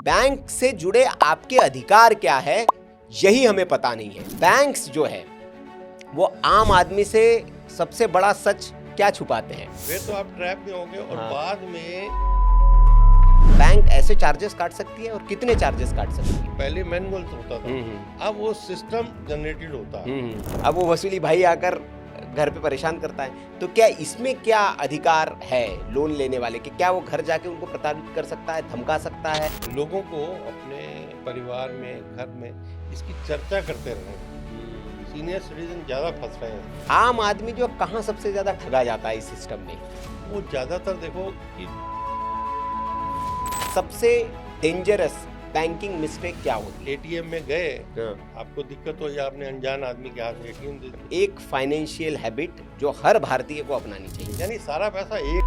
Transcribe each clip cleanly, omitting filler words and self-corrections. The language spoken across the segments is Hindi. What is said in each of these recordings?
बैंक से जुड़े आपके अधिकार क्या है, यही हमें पता नहीं है। बैंक्स जो है वो आम आदमी से सबसे बड़ा सच क्या छुपाते हैं। फिर तो आप ट्रैप में होंगे और बाद में बैंक ऐसे चार्जेस काट सकती है और कितने चार्जेस काट सकती है। पहले मैनुअल होता था, अब वो सिस्टम जनरेटेड होता है। अब वो वसूली भाई आकर घर पे परेशान करता है। तो क्या इसमें क्या अधिकार है लोन लेने वाले के? क्या वो घर जाके उनको प्रताड़ित कर सकता है, धमका सकता है? लोगों को अपने परिवार में, घर में इसकी चर्चा करते रहे। सीनियर सिटीजन ज्यादा फंस रहे हैं। आम आदमी जो कहाँ सबसे ज्यादा ठगा जाता है इस सिस्टम में? वो ज्यादातर देखो कि सबसे डेंजरस बैंकिंग मिस्टेक क्या होती है? एटीएम में गए, आपको दिक्कत हो या आपने अनजान आदमी के हाथ में एटीएम दे दिया। एक फाइनेंशियल हैबिट जो हर भारतीय को अपनानी चाहिए। यानी सारा पैसा एक।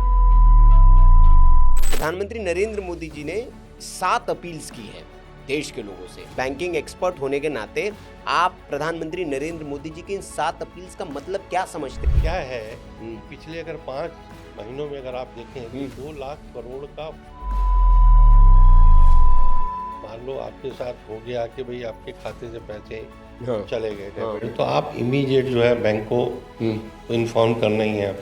प्रधानमंत्री नरेंद्र मोदी जी ने 7 अपील्स की है देश के लोगों से। बैंकिंग एक्सपर्ट होने के नाते आप प्रधानमंत्री नरेंद्र मोदी जी की इन 7 अपील्स का मतलब क्या समझते हैं? क्या है, पिछले अगर 5 महीनों में अगर आप देखें 2 लाख करोड़ का मान लो आपके साथ हो गया कि भाई आपके खाते से पैसे चले गए, तो आप इमीडिएट जो है बैंक को इन्फॉर्म करना ही है।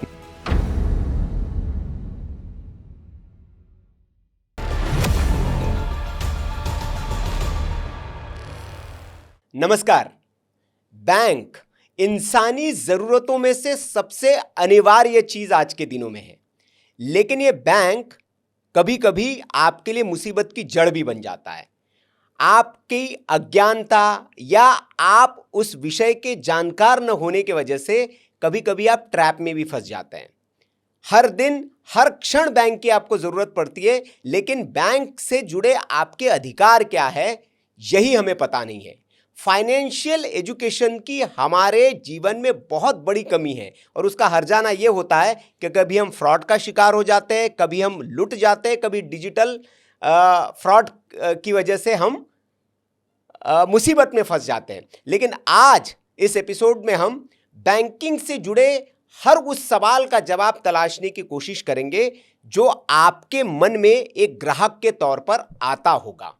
नमस्कार। बैंक इंसानी जरूरतों में से सबसे अनिवार्य चीज आज के दिनों में है, लेकिन ये बैंक कभी कभी आपके लिए मुसीबत की जड़ भी बन जाता है। आपकी अज्ञानता या आप उस विषय के जानकार न होने की वजह से कभी कभी आप ट्रैप में भी फंस जाते हैं। हर दिन हर क्षण बैंक की आपको जरूरत पड़ती है, लेकिन बैंक से जुड़े आपके अधिकार क्या है, यही हमें पता नहीं है। फाइनेंशियल एजुकेशन की हमारे जीवन में बहुत बड़ी कमी है और उसका हर्जाना ये होता है कि कभी हम फ्रॉड का शिकार हो जाते हैं, कभी हम लुट जाते हैं, कभी डिजिटल फ्रॉड की वजह से हम मुसीबत में फंस जाते हैं। लेकिन आज इस एपिसोड में हम बैंकिंग से जुड़े हर उस सवाल का जवाब तलाशने की कोशिश करेंगे जो आपके मन में एक ग्राहक के तौर पर आता होगा।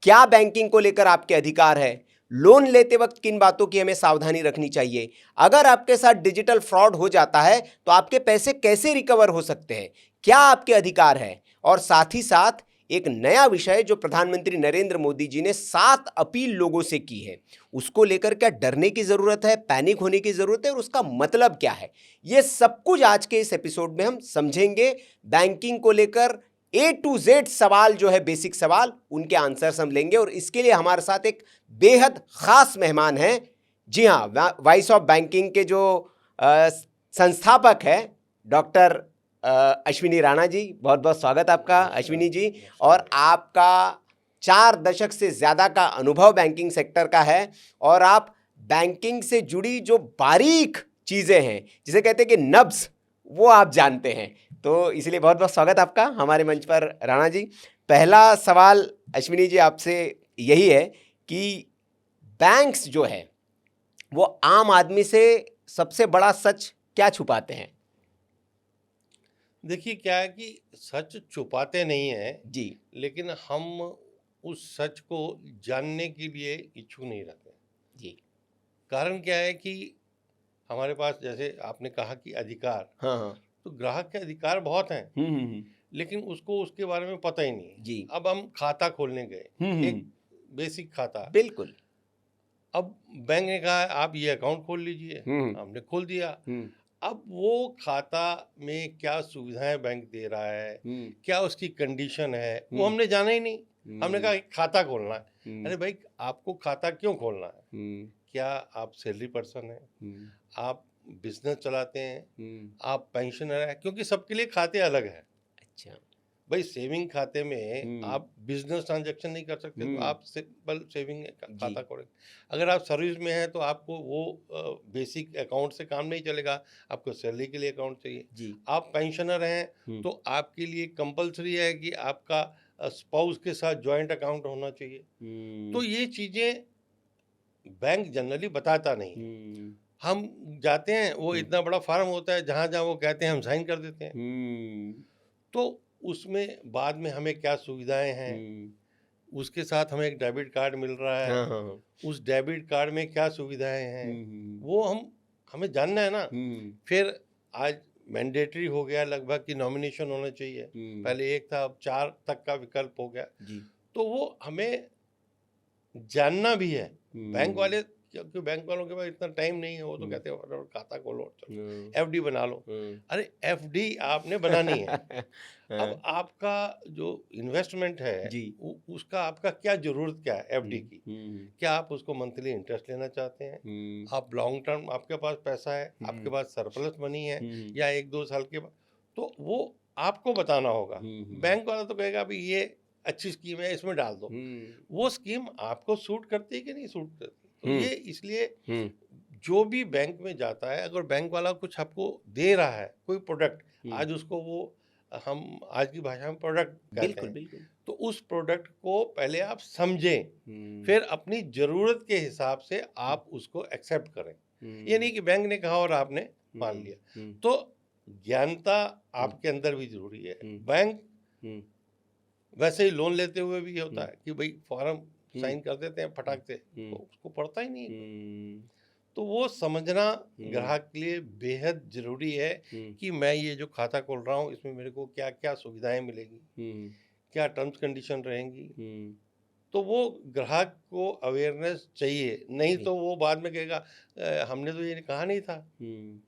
क्या बैंकिंग को लेकर आपके अधिकार है? लोन लेते वक्त किन बातों की हमें सावधानी रखनी चाहिए? अगर आपके साथ डिजिटल फ्रॉड हो जाता है तो आपके पैसे कैसे रिकवर हो सकते हैं? क्या आपके अधिकार है? और साथ ही साथ एक नया विषय जो प्रधानमंत्री नरेंद्र मोदी जी ने 7 अपील लोगों से की है, उसको लेकर क्या डरने की जरूरत है, पैनिक होने की जरूरत है और उसका मतलब क्या है? यह सब कुछ आज के इस एपिसोड में हम समझेंगे। बैंकिंग को लेकर A to Z सवाल जो है, बेसिक सवाल, उनके आंसर्स हम लेंगे और इसके लिए हमारे साथ एक बेहद खास मेहमान हैं। जी हाँ, वॉइस ऑफ बैंकिंग के जो संस्थापक है डॉक्टर अश्विनी राणा जी। बहुत बहुत स्वागत आपका अश्विनी जी। और आपका 4 दशक से ज़्यादा का अनुभव बैंकिंग सेक्टर का है और आप बैंकिंग से जुड़ी जो बारीक चीज़ें हैं, जिसे कहते हैं कि नब्ज, वो आप जानते हैं। तो इसलिए बहुत बहुत स्वागत आपका हमारे मंच पर राणा जी। पहला सवाल अश्विनी जी आपसे यही है कि बैंक्स जो है वो आम आदमी से सबसे बड़ा सच क्या छुपाते हैं? देखिए क्या है कि सच छुपाते नहीं हैं जी, लेकिन हम उस सच को जानने के लिए इच्छुक नहीं रहते जी। कारण क्या है कि हमारे पास, जैसे आपने कहा कि अधिकार, हाँ। तो ग्राहक के अधिकार बहुत हैं, लेकिन उसको उसके बारे में पता ही नहीं जी। अब हम खाता खोलने गए, एक बेसिक खाता, बिल्कुल। अब बैंक ने कहा आप ये अकाउंट खोल लीजिए, हमने खोल दिया। अब वो खाता में क्या सुविधाएं बैंक दे रहा है, क्या उसकी कंडीशन है, वो हमने जाना ही नहीं। हमने कहा खाता खोलना है। अरे भाई, आपको खाता क्यों खोलना है? क्या आप सैलरी पर्सन हैं, आप बिजनेस चलाते हैं, आप पेंशनर हैं? क्योंकि सबके लिए खाते अलग है। अच्छा भाई, सेविंग खाते में आप बिजनेस ट्रांजैक्शन नहीं कर सकते, तो आप सिंपल सेविंग खाता खोलें। अगर आप सर्विस में हैं तो आपको वो बेसिक अकाउंट से काम नहीं चलेगा, आपको सैलरी के लिए अकाउंट चाहिए। आप पेंशनर हैं तो आपके लिए कंपलसरी है कि आपका स्पाउस के साथ जॉइंट अकाउंट होना चाहिए। तो ये चीज़ें बैंक जनरली बताता नहीं। हम जाते हैं, वो इतना बड़ा फार्म होता है, जहाँ जहाँ वो कहते हैं हम साइन कर देते हैं। तो उसमें बाद में हमें क्या सुविधाएं हैं, उसके साथ हमें एक डेबिट कार्ड मिल रहा है, हाँ हाँ हाँ। उस डेबिट कार्ड में क्या सुविधाएं हैं हम्म, वो हमें जानना है ना। हम्म, फिर आज मैंडेटरी हो गया लगभग कि नॉमिनेशन होना चाहिए, हम्म, पहले एक था अब 4 तक का विकल्प हो गया। जी, तो वो हमें जानना भी है। बैंक हम्म, वाले, क्योंकि बैंक वालों के पास इतना टाइम नहीं है, वो तो हम्म, कहते हैं "फटाफट खाता खोलो, चलो हम्म, एफडी बना लो"। हम्म, अरे एफडी आपने बनानी है, अब हाँ, आपका जो इन्वेस्टमेंट है जी, उसका आपका क्या जरूरत क्या है एफडी हम्म, की। हम्म, क्या आप उसको मंथली इंटरेस्ट लेना चाहते हैं, हम्म, आप लॉन्ग टर्म आपके पास पैसा है, आपके हम्म, पास सरप्लस मनी है, हम्म, या 1-2 साल के बाद, तो वो आपको बताना होगा। हम्म, बैंक वाला तो कहेगा अभी ये अच्छी स्कीम है, इसमें डाल दो। हम्म, वो स्कीम आपको सूट करती है कि नहीं सूट करती। तो हम्म, ये इसलिए हम्म, जो भी बैंक में जाता है, अगर बैंक वाला कुछ आपको दे रहा है कोई प्रोडक्ट, हम्म, आज उसको वो हम आज की भाषा में प्रोडक्ट कहते बिल्कुल हैं, बिल्कुल, तो उस प्रोडक्ट को पहले आप समझें, हम्म, फिर अपनी ज़रूरत के हिसाब से आप उसको एक्सेप्ट करें। ये नहीं कि बैंक ने कहा और आपने मान लिया। हम्म, तो ज्ञानता आपके अंदर भी जरूरी है। हम्म, बैंक हम्म, वैसे ही लोन लेते हुए भी ये होता हम्म, है कि भाई फॉर्म साइन कर देते हैं हम्म, फटाक से, हम्म, तो उसको पढ़ता ही नहीं है कोई। हम्म, तो वो समझना हम्म, ग्राहक के लिए बेहद ज़रूरी है हम्म, कि मैं ये जो खाता खोल रहा हूँ इसमें मेरे को क्या क्या सुविधाएं मिलेगी, हम्म, क्या टर्म्स कंडीशन रहेंगी। हम्म, तो वो ग्राहक को अवेयरनेस चाहिए, नहीं जी, तो वो बाद में कहेगा हमने तो ये कहा नहीं था हम्म,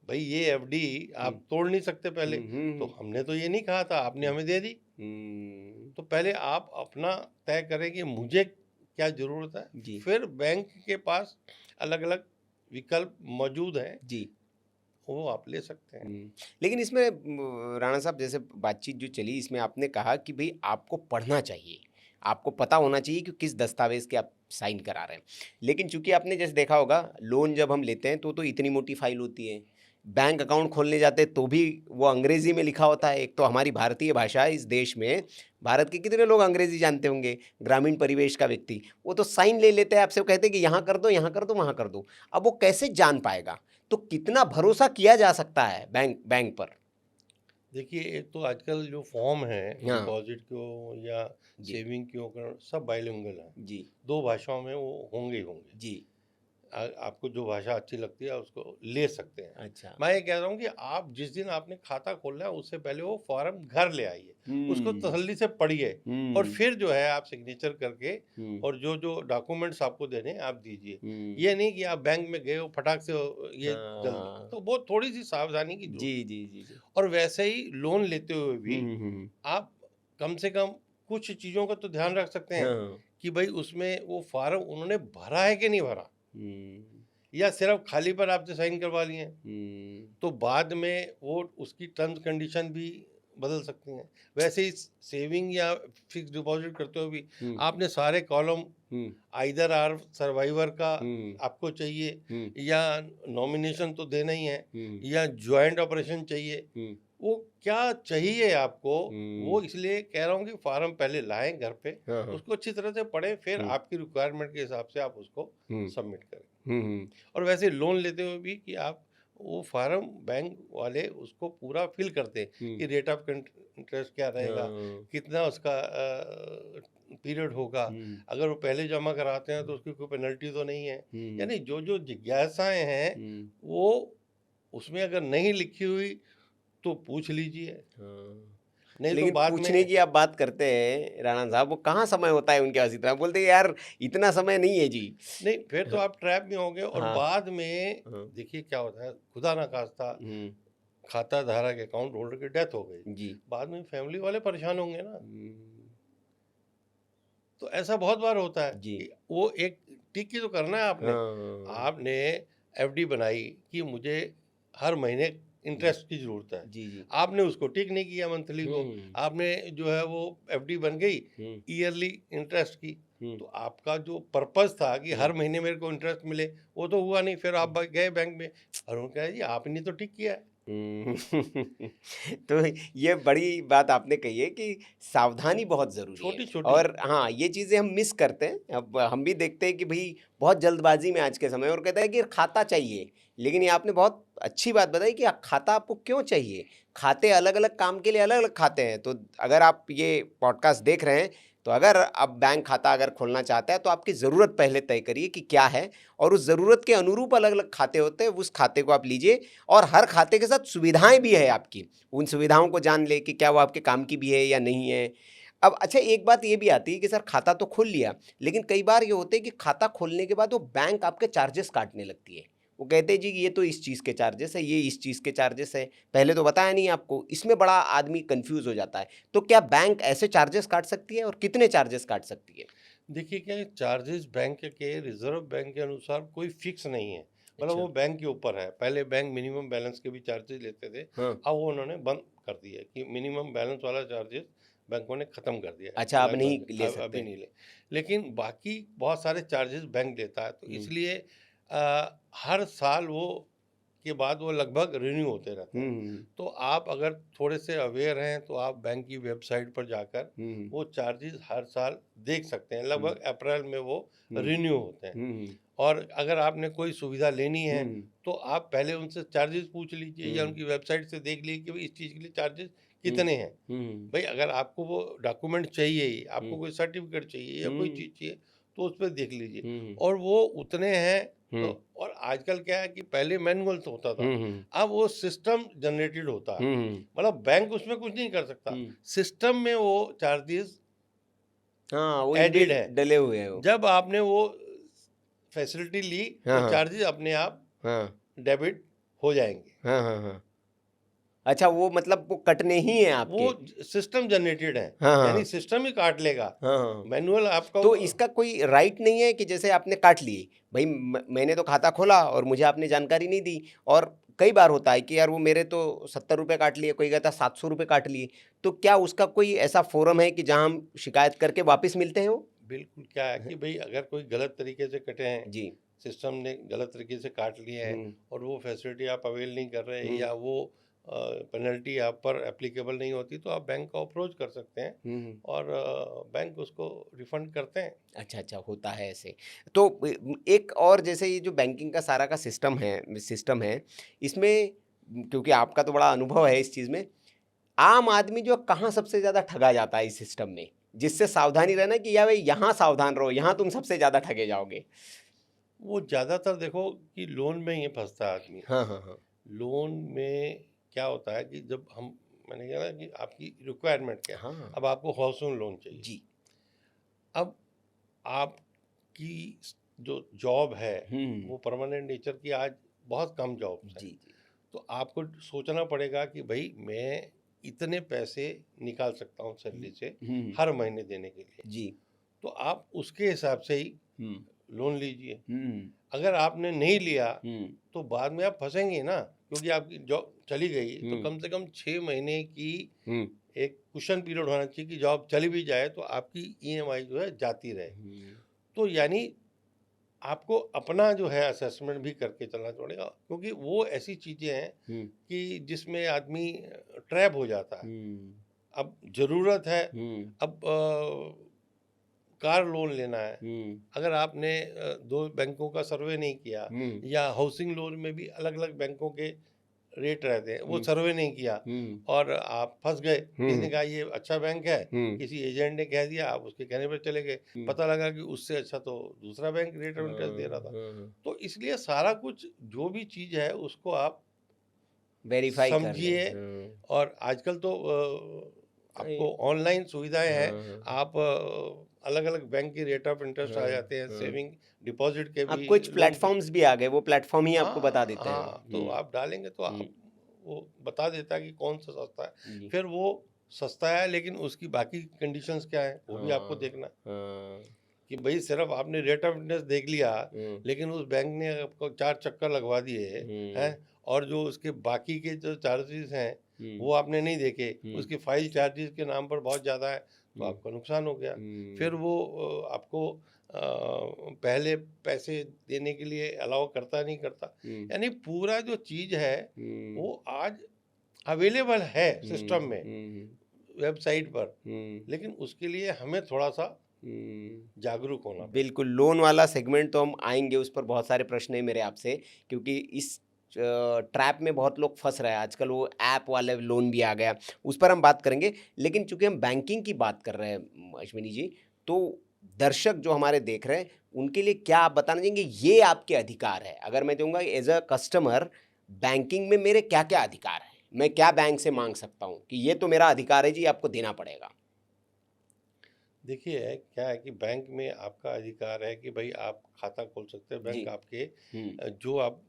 भाई, ये एफडी हम्म, आप तोड़ नहीं सकते पहले, तो हम्म, हमने तो ये नहीं कहा था, आपने हमें दे दी। हम्म, तो पहले आप अपना तय करें कि मुझे क्या ज़रूरत है, जी, फिर बैंक के पास अलग अलग विकल्प मौजूद हैं, जी, वो आप ले सकते हैं। लेकिन इसमें राणा साहब जैसे बातचीत जो चली इसमें आपने कहा कि भाई आपको पढ़ना चाहिए, आपको पता होना चाहिए कि किस दस्तावेज के आप साइन करा रहे हैं। लेकिन चूंकि आपने जैसे देखा होगा लोन जब हम लेते हैं तो इतनी मोटी फाइल होती है, बैंक अकाउंट खोलने जाते हैं तो भी वो अंग्रेजी में लिखा होता है। एक तो हमारी भारतीय भाषा इस देश में, भारत के कितने लोग अंग्रेजी जानते होंगे, ग्रामीण परिवेश का व्यक्ति वो तो साइन ले लेते हैं आपसे, वो कहते हैं कि यहाँ कर दो यहाँ कर दो वहाँ कर दो। अब वो कैसे जान पाएगा, तो कितना भरोसा किया जा सकता है बैंक बैंक पर। देखिए, एक तो आजकल जो फॉर्म है हाँ, डिपॉजिट के हो या जी, सेविंग के हो, सब बाइलिंगुअल हैं, जी, 2 भाषाओं में वो होंगे ही होंगे। जी, आपको जो भाषा अच्छी लगती है उसको ले सकते हैं। अच्छा, मैं ये कह रहा हूँ कि आप जिस दिन आपने खाता खोलना है उससे पहले वो फॉर्म घर ले आइए, उसको हम्म, तसल्ली से पढ़िए, और हम्म, फिर जो है आप सिग्नेचर करके हम्म, और जो जो डॉक्यूमेंट्स आपको देने हैं आप दीजिए। हम्म, ये नहीं कि आप बैंक में गए हो फटाक से ये जल्दी, हाँ, तो वो थोड़ी सी सावधानी की जी, जरूरत है। जी, जी, जी, और वैसे ही लोन लेते हुए भी हम्म, आप कम से कम कुछ चीज़ों का तो ध्यान रख सकते हैं हाँ, कि भाई उसमें वो फॉर्म उन्होंने भरा है कि नहीं भरा, हम्म, या सिर्फ खाली पर आपसे साइन करवा लिए हैं। हम्म, तो बाद में वो उसकी टर्म्स कंडीशन भी बदल सकती हैं। वैसे ही सेविंग या फिक्स डिपॉजिट करते हुए भी हम्म, आपने सारे कॉलम हम्म, आइदर आर सर्वाइवर का हम्म, आपको चाहिए, हम्म, या नॉमिनेशन तो देना ही है, हम्म, या जॉइंट ऑपरेशन चाहिए, हम्म, वो क्या चाहिए आपको। हम्म, वो इसलिए कह रहा हूँ कि फार्म पहले लाएं घर पे, हाँ, हाँ, उसको अच्छी तरह से पढ़ें, फिर हम्म, आपकी रिक्वायरमेंट के हिसाब से आप उसको हम्म, सबमिट करें। हम्म, और वैसे लोन लेते हुए भी कि आप वो फार्म बैंक वाले उसको पूरा फिल करते हैं कि रेट ऑफ इंटरेस्ट क्या रहेगा, हाँ, कितना उसका पीरियड होगा, हम्म, अगर वो पहले जमा कराते हैं तो उसकी कोई पेनल्टी तो नहीं है। हम्म, यानी जो जो जिज्ञासाएं हैं हम्म, वो उसमें अगर नहीं लिखी हुई तो पूछ लीजिए, हाँ। नहीं तो लेकिन बाद में। पूछने की आप बात करते हैं राणा साहब, वो कहाँ समय होता है उनके पास इतना, बोलते हैं यार इतना समय नहीं है जी। नहीं, फिर तो हाँ, आप ट्रैप में होंगे, और हाँ, बाद में हाँ, देखिए क्या होता है, खुदा ना खास्ता खाता धारक अकाउंट होल्डर की डेथ हो गई, जी, बाद में फैमिली वाले परेशान होंगे ना। हम्म, तो ऐसा बहुत बार होता है जी, कि वो एक टिक की तो करना है आपने। हाँ, आपने एफडी बनाई कि मुझे हर महीने जी, इंटरेस्ट की ज़रूरत है, जी, जी, आपने उसको टिक नहीं किया मंथली को, हम्म, आपने जो है वो एफडी बन गई हम्म, ईयरली इंटरेस्ट की। हम्म, तो आपका जो पर्पस था कि हम्म, हर महीने मेरे को इंटरेस्ट मिले, वो तो हुआ नहीं। फिर आप गए बैंक में और उन्होंने कहा जी आपने तो टिक किया है। हम्म। तो ये बड़ी बात आपने कही है कि सावधानी बहुत ज़रूरी है। छोटी छोटी। और हाँ, ये चीज़ें हम मिस करते हैं। अब हम भी देखते हैं कि भाई बहुत जल्दबाजी में आज के समय, और कहता है कि खाता चाहिए। लेकिन ये आपने बहुत अच्छी बात बताई कि खाता आपको क्यों चाहिए। खाते अलग अलग काम के लिए अलग अलग खाते हैं। तो अगर आप ये पॉडकास्ट देख रहे हैं तो अगर आप बैंक खाता अगर खोलना चाहते हैं तो आपकी ज़रूरत पहले तय करिए कि क्या है, और उस ज़रूरत के अनुरूप अलग अलग खाते होते हैं, उस खाते को आप लीजिए। और हर खाते के साथ सुविधाएं भी है आपकी, उन सुविधाओं को जान ले कि क्या वो आपके काम की भी है या नहीं है। अब अच्छा, एक बात ये भी आती है कि सर खाता तो खोल लिया, लेकिन कई बार ये होते हैं कि खाता खोलने के बाद वो बैंक आपके चार्जेस काटने लगती है। वो कहते हैं जी कि ये तो इस चीज़ के चार्जेस है, ये इस चीज़ के चार्जेस है, पहले तो बताया नहीं आपको। इसमें बड़ा आदमी कंफ्यूज हो जाता है। तो क्या बैंक ऐसे चार्जेस काट सकती है, और कितने चार्जेस काट सकती है? देखिए क्या चार्जेस बैंक के रिजर्व बैंक के अनुसार कोई फिक्स नहीं है, मतलब अच्छा। वो बैंक के ऊपर है। पहले बैंक मिनिमम बैलेंस के भी चार्जेस लेते थे, हाँ। अब वो उन्होंने बंद कर दिया है कि मिनिमम बैलेंस वाला चार्जेस बैंकों ने ख़त्म कर दिया है। अच्छा, आप नहीं लगभग ले सकते? अभी नहीं ले, लेकिन बाकी बहुत सारे चार्जेस बैंक लेता है, तो इसलिए हर साल वो के बाद वो लगभग रिन्यू होते रहते हैं। तो आप अगर थोड़े से अवेयर हैं तो आप बैंक की वेबसाइट पर जाकर वो चार्जेस हर साल देख सकते हैं। लगभग अप्रैल में वो रिन्यू होते हैं। और अगर आपने कोई सुविधा लेनी है तो आप पहले उनसे चार्जेस पूछ लीजिए, या उनकी वेबसाइट से देख लीजिए कि भाई इस चीज़ के लिए चार्जेस कितने हैं। भाई अगर आपको वो डॉक्यूमेंट चाहिए ही, आपको कोई सर्टिफिकेट चाहिए या कोई चीज़ चाहिए, तो उस पर देख लीजिए और वो उतने हैं। तो और आजकल क्या है कि पहले मैनुअल तो होता था, अब वो सिस्टम जनरेटेड होता है, मतलब बैंक उसमें कुछ नहीं कर सकता, सिस्टम में वो चार्जेस हाँ, वो एडेड इनबिल्ट है। डले हुए हैं वो। जब आपने वो फैसिलिटी ली हाँ, तो हाँ। चार्जेस अपने आप हाँ, डेबिट हो जाएंगे। हाँ, हाँ, हाँ। अच्छा, वो मतलब वो कटने ही हैं आपके? वो सिस्टम जनरेटेड है, हाँ, हाँ, यानी सिस्टम ही काट लेगा। हाँ, हाँ। मैनुअल आपका तो इसका कोई राइट नहीं है कि जैसे आपने काट लिए, भाई मैंने तो खाता खोला और मुझे आपने जानकारी नहीं दी, और कई बार होता है कि यार वो मेरे तो 70 रुपये काट लिए, कोई कहता 700 रुपये काट लिए, तो क्या उसका कोई ऐसा फोरम है कि जहाँ हम शिकायत करके वापस मिलते हैं वो? बिल्कुल क्या है कि भाई अगर कोई गलत तरीके से कटे हैं, जी। सिस्टम ने गलत तरीके से काट लिए हैं और वो फैसिलिटी आप अवेल नहीं कर रहे हैं, या वो पेनल्टी आप पर एप्लीकेबल नहीं होती, तो आप बैंक को अप्रोच कर सकते हैं और बैंक उसको रिफंड करते हैं। अच्छा, अच्छा, होता है ऐसे। तो एक और, जैसे ये जो बैंकिंग का सारा का सिस्टम है, इसमें क्योंकि आपका तो बड़ा अनुभव है इस चीज़ में, आम आदमी जो कहाँ सबसे ज़्यादा ठगा जाता है इस सिस्टम में, जिससे सावधानी रहना कि यार भाई यहाँ सावधान रहो, यहाँ तुम सबसे ज़्यादा ठगे जाओगे? वो ज़्यादातर देखो कि लोन में ही फंसता है आदमी। हाँ, हाँ, हाँ। लोन में क्या होता है कि जब मैंने कहा ना कि आपकी रिक्वायरमेंट क्या है। हाँ। अब आपको हाउसिंग लोन चाहिए। जी। अब आपकी जो जॉब है वो हम्म। परमानेंट नेचर की आज बहुत कम जॉब्स जी, हैं। जी। तो आपको सोचना पड़ेगा कि भाई मैं इतने पैसे निकाल सकता हूँ सैलरी से हर महीने देने के लिए, जी। तो आप उसके हिसाब से ही हम्म। लोन लीजिए। हम्म। अगर आपने नहीं लिया हम्म। तो बाद में आप फंसेंगे ना, क्योंकि आपकी जॉब चली गई तो हम्म। कम से कम 6 महीने की हम्म। एक कुशन पीरियड होना चाहिए कि जॉब चली भी जाए तो आपकी ईएमआई जो है जाती रहे। तो यानी आपको अपना जो है असेसमेंट भी करके चलना पड़ेगा, क्योंकि वो ऐसी चीज़ें हैं कि जिसमें आदमी ट्रैप हो जाता है। अब ज़रूरत है, अब कार लोन लेना है, अगर आपने दो बैंकों का सर्वे नहीं किया, या हाउसिंग लोन में भी अलग अलग बैंकों के रेट रहते हैं, वो सर्वे नहीं किया और आप फंस गए। किसी ने कहा ये अच्छा बैंक है, किसी एजेंट ने कह दिया, आप उसके कहने पर चले गए, पता लगा कि उससे अच्छा तो दूसरा बैंक रेट ऑफ इंटरेस्ट दे रहा था। तो इसलिए सारा कुछ जो भी चीज़ है उसको आप वेरीफाई कर समझिए। लें। और आजकल तो आपको ऑनलाइन सुविधाएं हैं, आप अलग अलग बैंक के रेट ऑफ इंटरेस्ट आ जाते हैं, सेविंग डिपॉजिट के अब भी कुछ लोन। प्लेटफॉर्म्स भी आ गए, वो प्लेटफॉर्म ही आपको बता देते हैं। हाँ, तो आप डालेंगे तो आप वो बता देता है कि कौन सा सस्ता है। जी। फिर वो सस्ता है लेकिन उसकी बाकी कंडीशंस क्या है वो भी आपको देखना कि भाई सिर्फ आपने रेट ऑफ इंटरेस्ट देख लिया, लेकिन उस बैंक ने आपको 4 चक्कर लगवा दिए हैं, और जो उसके बाकी के जो चार्जेस हैं वो आपने नहीं देखे, उसकी फाइल चार्जेस के नाम पर बहुत ज़्यादा है, तो आपका नुकसान हो गया। फिर वो आपको पहले पैसे देने के लिए अलाउ करता नहीं करता। यानी पूरा जो चीज़ है वो आज अवेलेबल है सिस्टम में, वेबसाइट पर, लेकिन उसके लिए हमें थोड़ा सा जागरूक होना। बिल्कुल, लोन वाला सेगमेंट तो हम आएंगे, उस पर बहुत सारे प्रश्न है मेरे आपसे, क्योंकि इस ट्रैप में बहुत लोग फंस रहे हैं आजकल, वो ऐप वाले लोन भी आ गया, उस पर हम बात करेंगे। लेकिन चूंकि हम बैंकिंग की बात कर रहे हैं अश्विनी जी, तो दर्शक जो हमारे देख रहे हैं उनके लिए क्या आप बताना चाहेंगे, ये आपके अधिकार है? अगर मैं कहूँगा एज अ कस्टमर बैंकिंग में मेरे क्या क्या अधिकार हैं, मैं क्या बैंक से मांग सकता हूँ कि ये तो मेरा अधिकार है जी, आपको देना पड़ेगा? देखिए क्या है कि बैंक में आपका अधिकार है कि भाई आप खाता खोल सकते हैं, जी। बैंक आपके हम्म। जो आप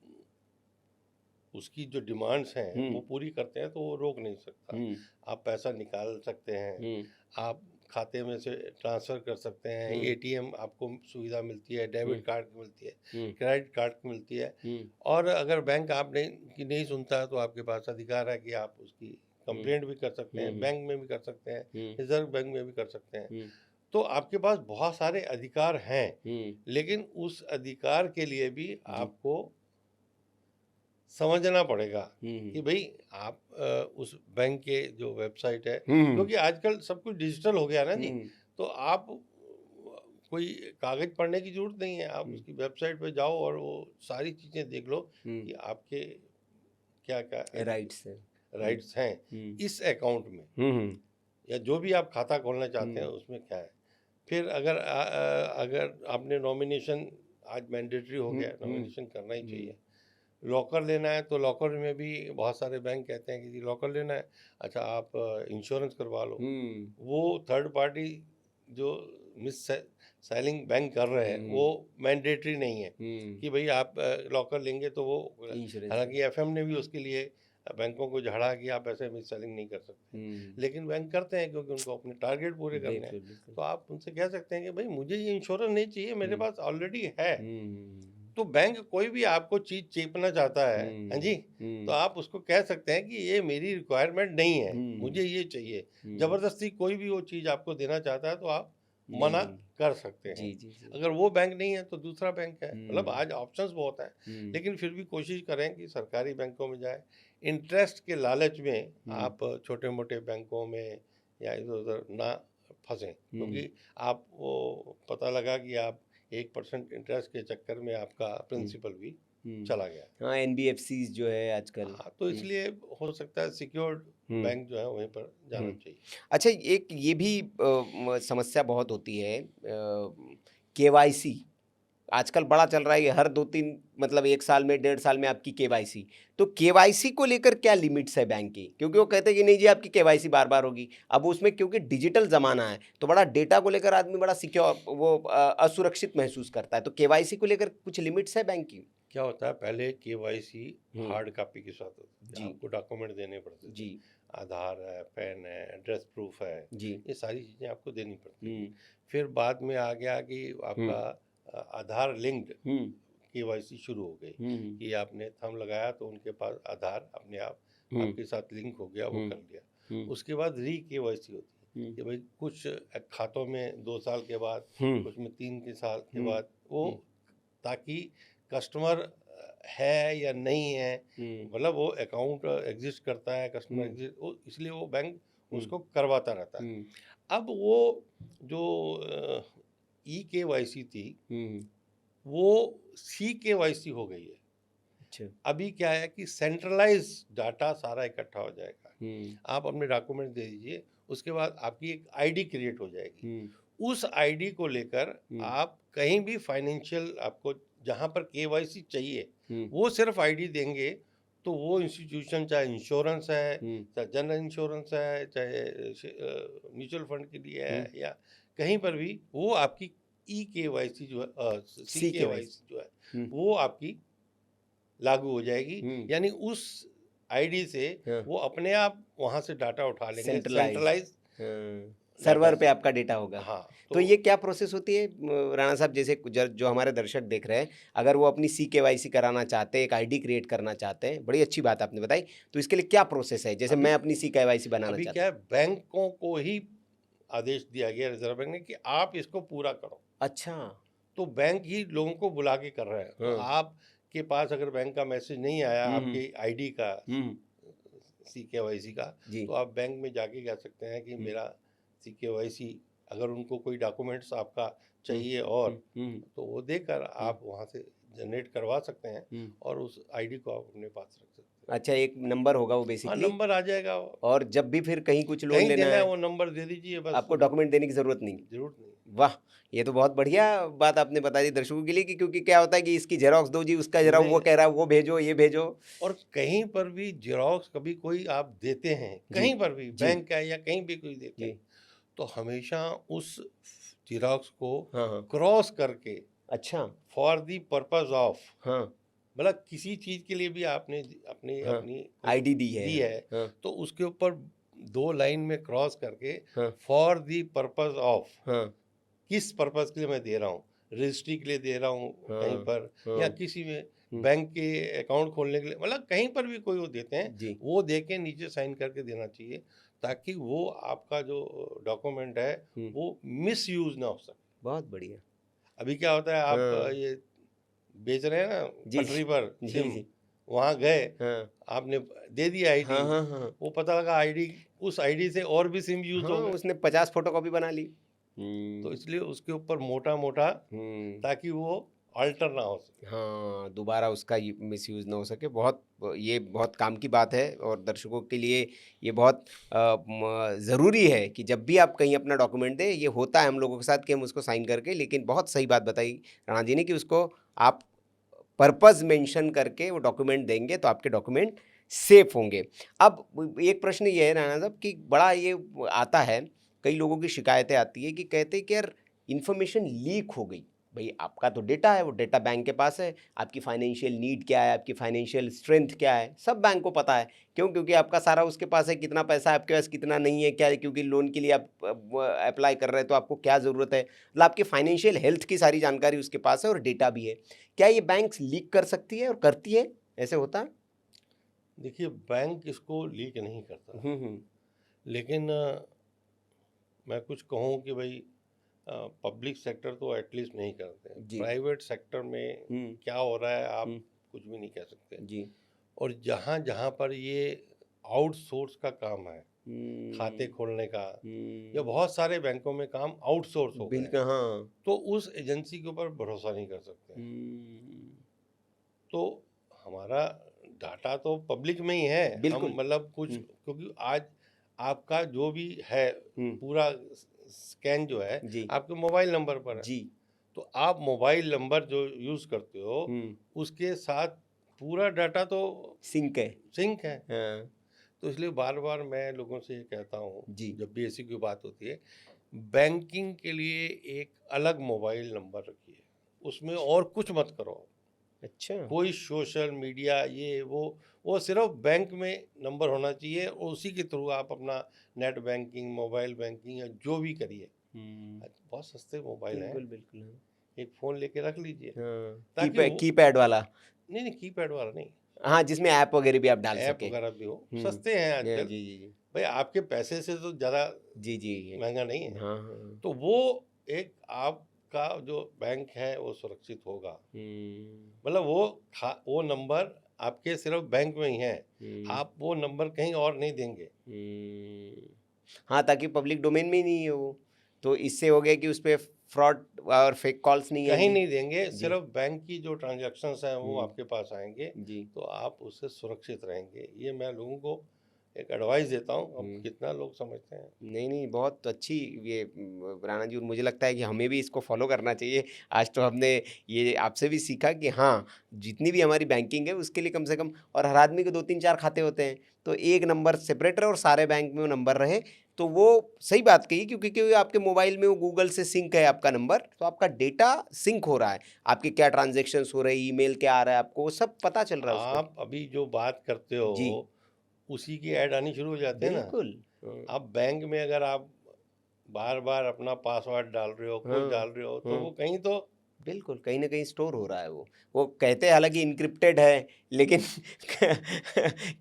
उसकी जो डिमांड्स हैं वो हम्म। पूरी करते हैं तो वो रोक नहीं सकता। हम्म। आप पैसा निकाल सकते हैं, हम्म। आप खाते में से ट्रांसफ़र कर सकते हैं, हम्म। एटीएम आपको सुविधा मिलती है, डेबिट कार्ड की मिलती है, हम्म। क्रेडिट कार्ड की मिलती है। हम्म। और अगर बैंक आप नहीं सुनता है तो आपके पास अधिकार है कि आप उसकी कंप्लेंट भी कर सकते हैं, बैंक में भी कर सकते हैं, रिजर्व बैंक में भी कर सकते हैं। हम्म। तो आपके पास बहुत सारे अधिकार हैं, हम्म। लेकिन उस अधिकार के लिए भी जी। आपको समझना पड़ेगा हम्म। कि भाई आप उस बैंक के जो वेबसाइट है, हम्म। क्योंकि आजकल सब कुछ डिजिटल हो गया ना जी, हम्म। तो आप कोई कागज पढ़ने की जरूरत नहीं है, आप उसकी वेबसाइट पे जाओ और वो सारी चीज़ें देख लो कि आपके क्या क्या राइट्स है। राइट्स हैं इस अकाउंट में, या जो भी आप खाता खोलना चाहते हैं उसमें क्या है। फिर अगर आपने नॉमिनेशन, आज मैंडेटरी हो गया, नॉमिनेशन करना ही चाहिए। लॉकर लेना है तो लॉकर में भी बहुत सारे बैंक कहते हैं कि जी लॉकर लेना है, अच्छा आप इंश्योरेंस करवा लो। वो थर्ड पार्टी जो मिस सेलिंग बैंक कर रहे हैं वो मैंडेटरी नहीं है कि भाई आप लॉकर लेंगे तो वो, इंश्योरेंस। हालांकि एफएम ने भी उसके लिए बैंकों को झाड़ा कि आप ऐसे मिस सेलिंग नहीं कर सकते, लेकिन बैंक करते हैं क्योंकि उनको अपने टारगेट पूरे करने हैं। तो आप उनसे कह सकते हैं कि भाई मुझे ये इंश्योरेंस नहीं चाहिए, मेरे पास ऑलरेडी है। तो बैंक कोई भी आपको चीज चेपना चाहता है, हाँ जी, तो आप उसको कह सकते हैं कि ये मेरी रिक्वायरमेंट नहीं है, मुझे ये चाहिए। जबरदस्ती कोई भी वो चीज आपको देना चाहता है तो आप मना कर सकते हैं। जी। अगर वो बैंक नहीं है तो दूसरा बैंक है, मतलब आज ऑप्शंस बहुत हैं, लेकिन फिर भी कोशिश करें कि सरकारी बैंकों में जाए। इंटरेस्ट के लालच में आप छोटे मोटे बैंकों में या इधर उधर ना फंसें, क्योंकि आप वो पता लगा कि आप 1% इंटरेस्ट के चक्कर में आपका प्रिंसिपल भी चला गया। हाँ, एनबीएफसी जो है आजकल। हाँ, तो इसलिए हो सकता है सिक्योर्ड बैंक जो है वहीं पर जाना चाहिए। अच्छा, एक ये भी समस्या बहुत होती है, केवाईसी आजकल बड़ा चल रहा है, ये हर 2-3 मतलब 1 साल में 1.5 साल में आपकी केवाईसी। तो केवाईसी को लेकर क्या लिमिट्स है बैंक की? क्योंकि वो कहते हैं कि नहीं जी आपकी केवाईसी बार बार होगी। अब उसमें क्योंकि डिजिटल ज़माना है तो बड़ा डेटा को लेकर आदमी बड़ा सिक्योर, वो असुरक्षित महसूस करता है। तो केवाईसी को लेकर कुछ लिमिट्स है बैंक की? क्या होता है, पहले केवाईसी हार्ड कॉपी के साथ होती थी, आपको डॉक्यूमेंट देने पड़ते थे जी। आधार है, पैन है, एड्रेस प्रूफ है, जी। ये सारी चीज़ें आपको देनी पड़ती थी। फिर बाद में आ गया कि आपका आधार लिंक्ड केवाईसी शुरू हो गई कि आपने थंब लगाया तो उनके पास आधार अपने आप आपके साथ लिंक हो गया, वो कर लिया। उसके बाद री केवाईसी होती है कि भाई कुछ खातों में 2 साल के बाद, कुछ में 3 साल के बाद, वो ताकि कस्टमर है या नहीं है, मतलब वो अकाउंट एग्जिस्ट करता है, कस्टमर एग्जिस्ट, इसलिए वो बैंक उसको करवाता रहता है। अब वो जो ई केवाईसी थी वो सी केवाईसी हो गई है। अच्छा। अभी क्या है कि सेंट्रलाइज डाटा सारा इकट्ठा हो जाएगा, आप अपने डॉक्यूमेंट दे दीजिए, उसके बाद आपकी एक आईडी क्रिएट हो जाएगी। उस आईडी को लेकर आप कहीं भी फाइनेंशियल, आपको जहाँ पर केवाईसी चाहिए वो सिर्फ आईडी देंगे तो वो इंस्टीट्यूशन, चाहे इंश्योरेंस है, चाहे जनरल इंश्योरेंस है, चाहे म्यूचुअल फंड के लिए है, या कहीं पर भी, वो आपकी ई केवाईसी जो है, सी केवाईसी जो है वो आपकी लागू हो जाएगी। यानी उस आईडी से वो अपने आप वहां से डाटा उठा लेंगे, सेंट्रलाइज सर्वर पे आपका डेटा होगा। हाँ, तो ये क्या प्रोसेस होती है राणा साहब, जैसे जो हमारे दर्शक देख रहे हैं, अगर वो अपनी सी केवाईसी कराना चाहते हैं, एक आईडी क्रिएट करना चाहते हैं, बड़ी अच्छी बात आपने बताई, तो इसके लिए क्या प्रोसेस है? जैसे मैं अपनी सी केवाईसी बनाना चाहता हूँ। अभी क्या है, बैंकों को ही आदेश दिया गया रिजर्व बैंक ने कि आप इसको पूरा करो। अच्छा। तो बैंक ही लोगों को बुला के कर रहे हैं। तो आपके पास अगर बैंक का मैसेज नहीं आया आपके आईडी का, सी केवाईसी का, तो आप बैंक में जाके कह सकते हैं कि मेरा सी केवाईसी, अगर उनको कोई डॉक्यूमेंट्स आपका चाहिए और तो वो देकर आप वहाँ से जनरेट करवा सकते हैं और उस आईडी को आप अपने पास रख सकते हैं। अच्छा, एक नंबर होगा वो हाँ, बेसिकली, नंबर आ जाएगा। और जब भी फिर कहीं कुछ लोन कहीं लेना देना है है वो नंबर दे दीजिए बस, आपको डॉक्यूमेंट देने की जरूरत नहीं। जरूरत नहीं। वाह, ये तो बहुत बढ़िया बात आपने बता दी दर्शकों के लिए कि क्योंकि क्या होता है कि इसकी जेरोक्स दो जी, उसका जरा वो कह रहा है वो भेजो, ये भेजो। और कहीं पर भी जेरोक्स कभी कोई आप देते हैं, कहीं पर भी बैंक का या कहीं भी कोई देते हैं, तो हमेशा उस जेरोक्स को क्रॉस करके, अच्छा, फॉर द पर्पस ऑफ, हाँ, मतलब किसी चीज के लिए भी आपने अपनी अपनी आईडी दी है, तो उसके ऊपर 2 लाइन में क्रॉस करके, हाँ, फॉर द पर्पस ऑफ, हाँ, किस पर्पस के लिए मैं दे रहा हूँ, रजिस्ट्री के लिए दे रहा हूँ कहीं पर, या किसी में बैंक के अकाउंट खोलने के लिए, मतलब कहीं पर भी कोई वो देते हैं, वो दे के नीचे साइन करके देना चाहिए, ताकि वो आपका जो डॉक्यूमेंट है वो मिस यूज ना हो सके। बहुत बढ़िया। अभी क्या होता है, आप ये बेच रहे हैं ना पटरी पर सिम, वहाँ गए, आपने दे दिया आईडी, वो पता लगा आईडी, उस आईडी से और भी सिम यूज हो गए, उसने 50 फोटोकॉपी बना ली। तो इसलिए उसके ऊपर मोटा मोटा, ताकि वो अल्टर ना हो सके, हाँ, दोबारा उसका मिस यूज़ ना हो सके। बहुत, ये बहुत काम की बात है और दर्शकों के लिए ये बहुत ज़रूरी है कि जब भी आप कहीं अपना डॉक्यूमेंट दें, ये होता है हम लोगों के साथ कि हम उसको साइन करके, लेकिन बहुत सही बात बताई राणा जी ने कि उसको आप पर्पस मेंशन करके वो डॉक्यूमेंट देंगे तो आपके डॉक्यूमेंट सेफ होंगे। अब एक प्रश्न ये है राणा साहब कि बड़ा ये आता है, कई लोगों की शिकायतें आती है कि कहते हैं कि यार इन्फॉर्मेशन लीक हो गई। भाई आपका तो डेटा है, वो डेटा बैंक के पास है, आपकी फाइनेंशियल नीड क्या है, आपकी फाइनेंशियल स्ट्रेंथ क्या है, सब बैंक को पता है। क्यों? क्योंकि आपका सारा उसके पास है, कितना पैसा है आपके पास, कितना नहीं है, क्या है, क्योंकि लोन के लिए आप अप्लाई कर रहे हैं तो आपको क्या ज़रूरत है, मतलब आपकी फाइनेंशियल हेल्थ की सारी जानकारी उसके पास है और डेटा भी है। क्या ये बैंक्स लीक कर सकती है और करती है? ऐसे होता है? देखिए, बैंक इसको लीक नहीं करता, लेकिन मैं कुछ कहूँ कि भाई पब्लिक सेक्टर तो एटलीस्ट नहीं करते, प्राइवेट सेक्टर में क्या हो रहा है आप कुछ भी नहीं कह सकते जी। और जहाँ जहाँ पर ये आउटसोर्स का काम है, खाते खोलने का, या बहुत सारे बैंकों में काम आउटसोर्स हो गए, हाँ, तो उस एजेंसी के ऊपर भरोसा नहीं कर सकते। तो हमारा डाटा तो पब्लिक में ही है, हम मतलब कुछ, क्योंकि आज आपका जो भी है पूरा स्कैन जो है आपके मोबाइल नंबर पर है जी, तो आप मोबाइल नंबर जो यूज करते हो उसके साथ पूरा डाटा तो सिंक है, हाँ। तो इसलिए बार बार मैं लोगों से ये कहता हूँ, जब भी ऐसी कोई बात होती है, बैंकिंग के लिए एक अलग मोबाइल नंबर रखिए, उसमें और कुछ मत करो। अच्छा, कोई सोशल मीडिया ये वो सिर्फ बैंक में नंबर होना चाहिए, और उसी के थ्रू आप अपना नेट बैंकिंग, मोबाइल बैंकिंग या जो भी करिए। बहुत सस्ते मोबाइल हैं, बिल्कुल एक फ़ोन लेके रख लीजिए, हाँ, कीपैड वाला नहीं कीपैड वाला नहीं, हाँ, जिसमें ऐप वगैरह भी आप डाल सके, ऐप वगैरह भी हो, सस्ते हैं आजकल जी। भाई आपके पैसे से तो ज़्यादा जी महंगा नहीं है, हाँ। तो वो एक आपका जो बैंक है वो सुरक्षित होगा, मतलब वो नंबर आपके सिर्फ बैंक में ही है, आप वो नंबर कहीं और नहीं देंगे, हाँ, ताकि पब्लिक डोमेन में ही नहीं है वो, तो इससे हो गया कि उस पर फ्रॉड और फेक कॉल्स नहीं कहीं नहीं देंगे, सिर्फ बैंक की जो ट्रांजैक्शंस हैं वो आपके पास आएंगे जी, तो आप उससे सुरक्षित रहेंगे। ये मैं लोगों को एक एडवाइस देता हूँ, अब कितना लोग समझते हैं। नहीं, बहुत अच्छी ये राणा जी, और मुझे लगता है कि हमें भी इसको फॉलो करना चाहिए। आज तो हमने ये आपसे भी सीखा कि हाँ, जितनी भी हमारी बैंकिंग है उसके लिए कम से कम, और हर आदमी के 2-3-4 खाते होते हैं, तो एक नंबर सेपरेट रहे और सारे बैंक में वो नंबर रहे, तो वो सही बात कही, क्योंकि आपके मोबाइल में वो गूगल से सिंक है आपका नंबर, तो आपका डेटा सिंक हो रहा है, आपके क्या ट्रांजेक्शन्स हो रहे हैं, ईमेल क्या आ रहा है, आपको वो सब पता चल रहा है। आप अभी जो बात करते हो जी, उसी की ऐड आनी शुरू हो जाते हैं ना, बिल्कुल। अब बैंक में अगर आप बार बार अपना पासवर्ड डाल रहे हो, कुछ डाल रहे हो, तो वो कहीं तो बिल्कुल कहीं ना कहीं स्टोर हो रहा है। वो कहते हैं हालांकि इनक्रिप्टेड है, लेकिन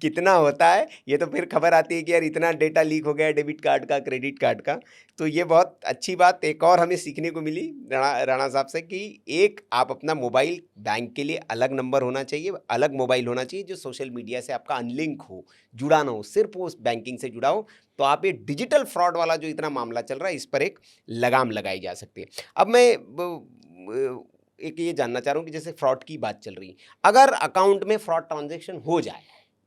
कितना होता है ये तो फिर खबर आती है कि यार इतना डेटा लीक हो गया डेबिट कार्ड का, क्रेडिट कार्ड का। तो ये बहुत अच्छी बात एक और हमें सीखने को मिली राणा साहब से कि एक आप अपना मोबाइल बैंक के लिए अलग नंबर होना चाहिए, अलग मोबाइल होना चाहिए जो सोशल मीडिया से आपका अनलिंक हो, जुड़ा ना हो, सिर्फ वो बैंकिंग से जुड़ा हो, तो आप ये डिजिटल फ्रॉड वाला जो इतना मामला चल रहा है इस पर एक लगाम लगाई जा सकती है। अब मैं एक ये जानना चाह रहा हूँ कि जैसे फ्रॉड की बात चल रही है, अगर अकाउंट में फ्रॉड ट्रांजैक्शन हो जाए,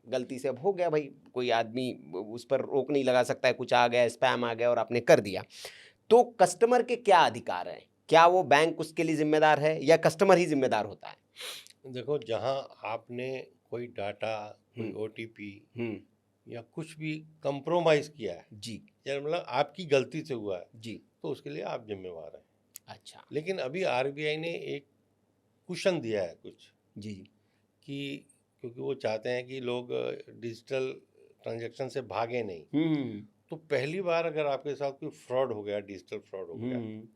गलती से अब हो गया भाई, कोई आदमी उस पर रोक नहीं लगा सकता है, कुछ आ गया, स्पैम आ गया और आपने कर दिया, तो कस्टमर के क्या अधिकार हैं? क्या वो बैंक उसके लिए जिम्मेदार है या कस्टमर ही जिम्मेदार होता है? देखो, जहाँ आपने कोई डाटा, कोई हम्म। ओटीपी हम्म। या कुछ भी कंप्रोमाइज किया है, जी या मतलब आपकी गलती से हुआ है, जी। तो उसके लिए आप जिम्मेवार हैं। अच्छा। लेकिन अभी आरबीआई ने एक कुशन दिया है कुछ, जी। कि क्योंकि वो चाहते हैं कि लोग डिजिटल ट्रांजैक्शन से भागे नहीं, हम्म। तो पहली बार अगर आपके साथ कोई फ्रॉड हो गया, डिजिटल फ्रॉड हो गया, हम्म।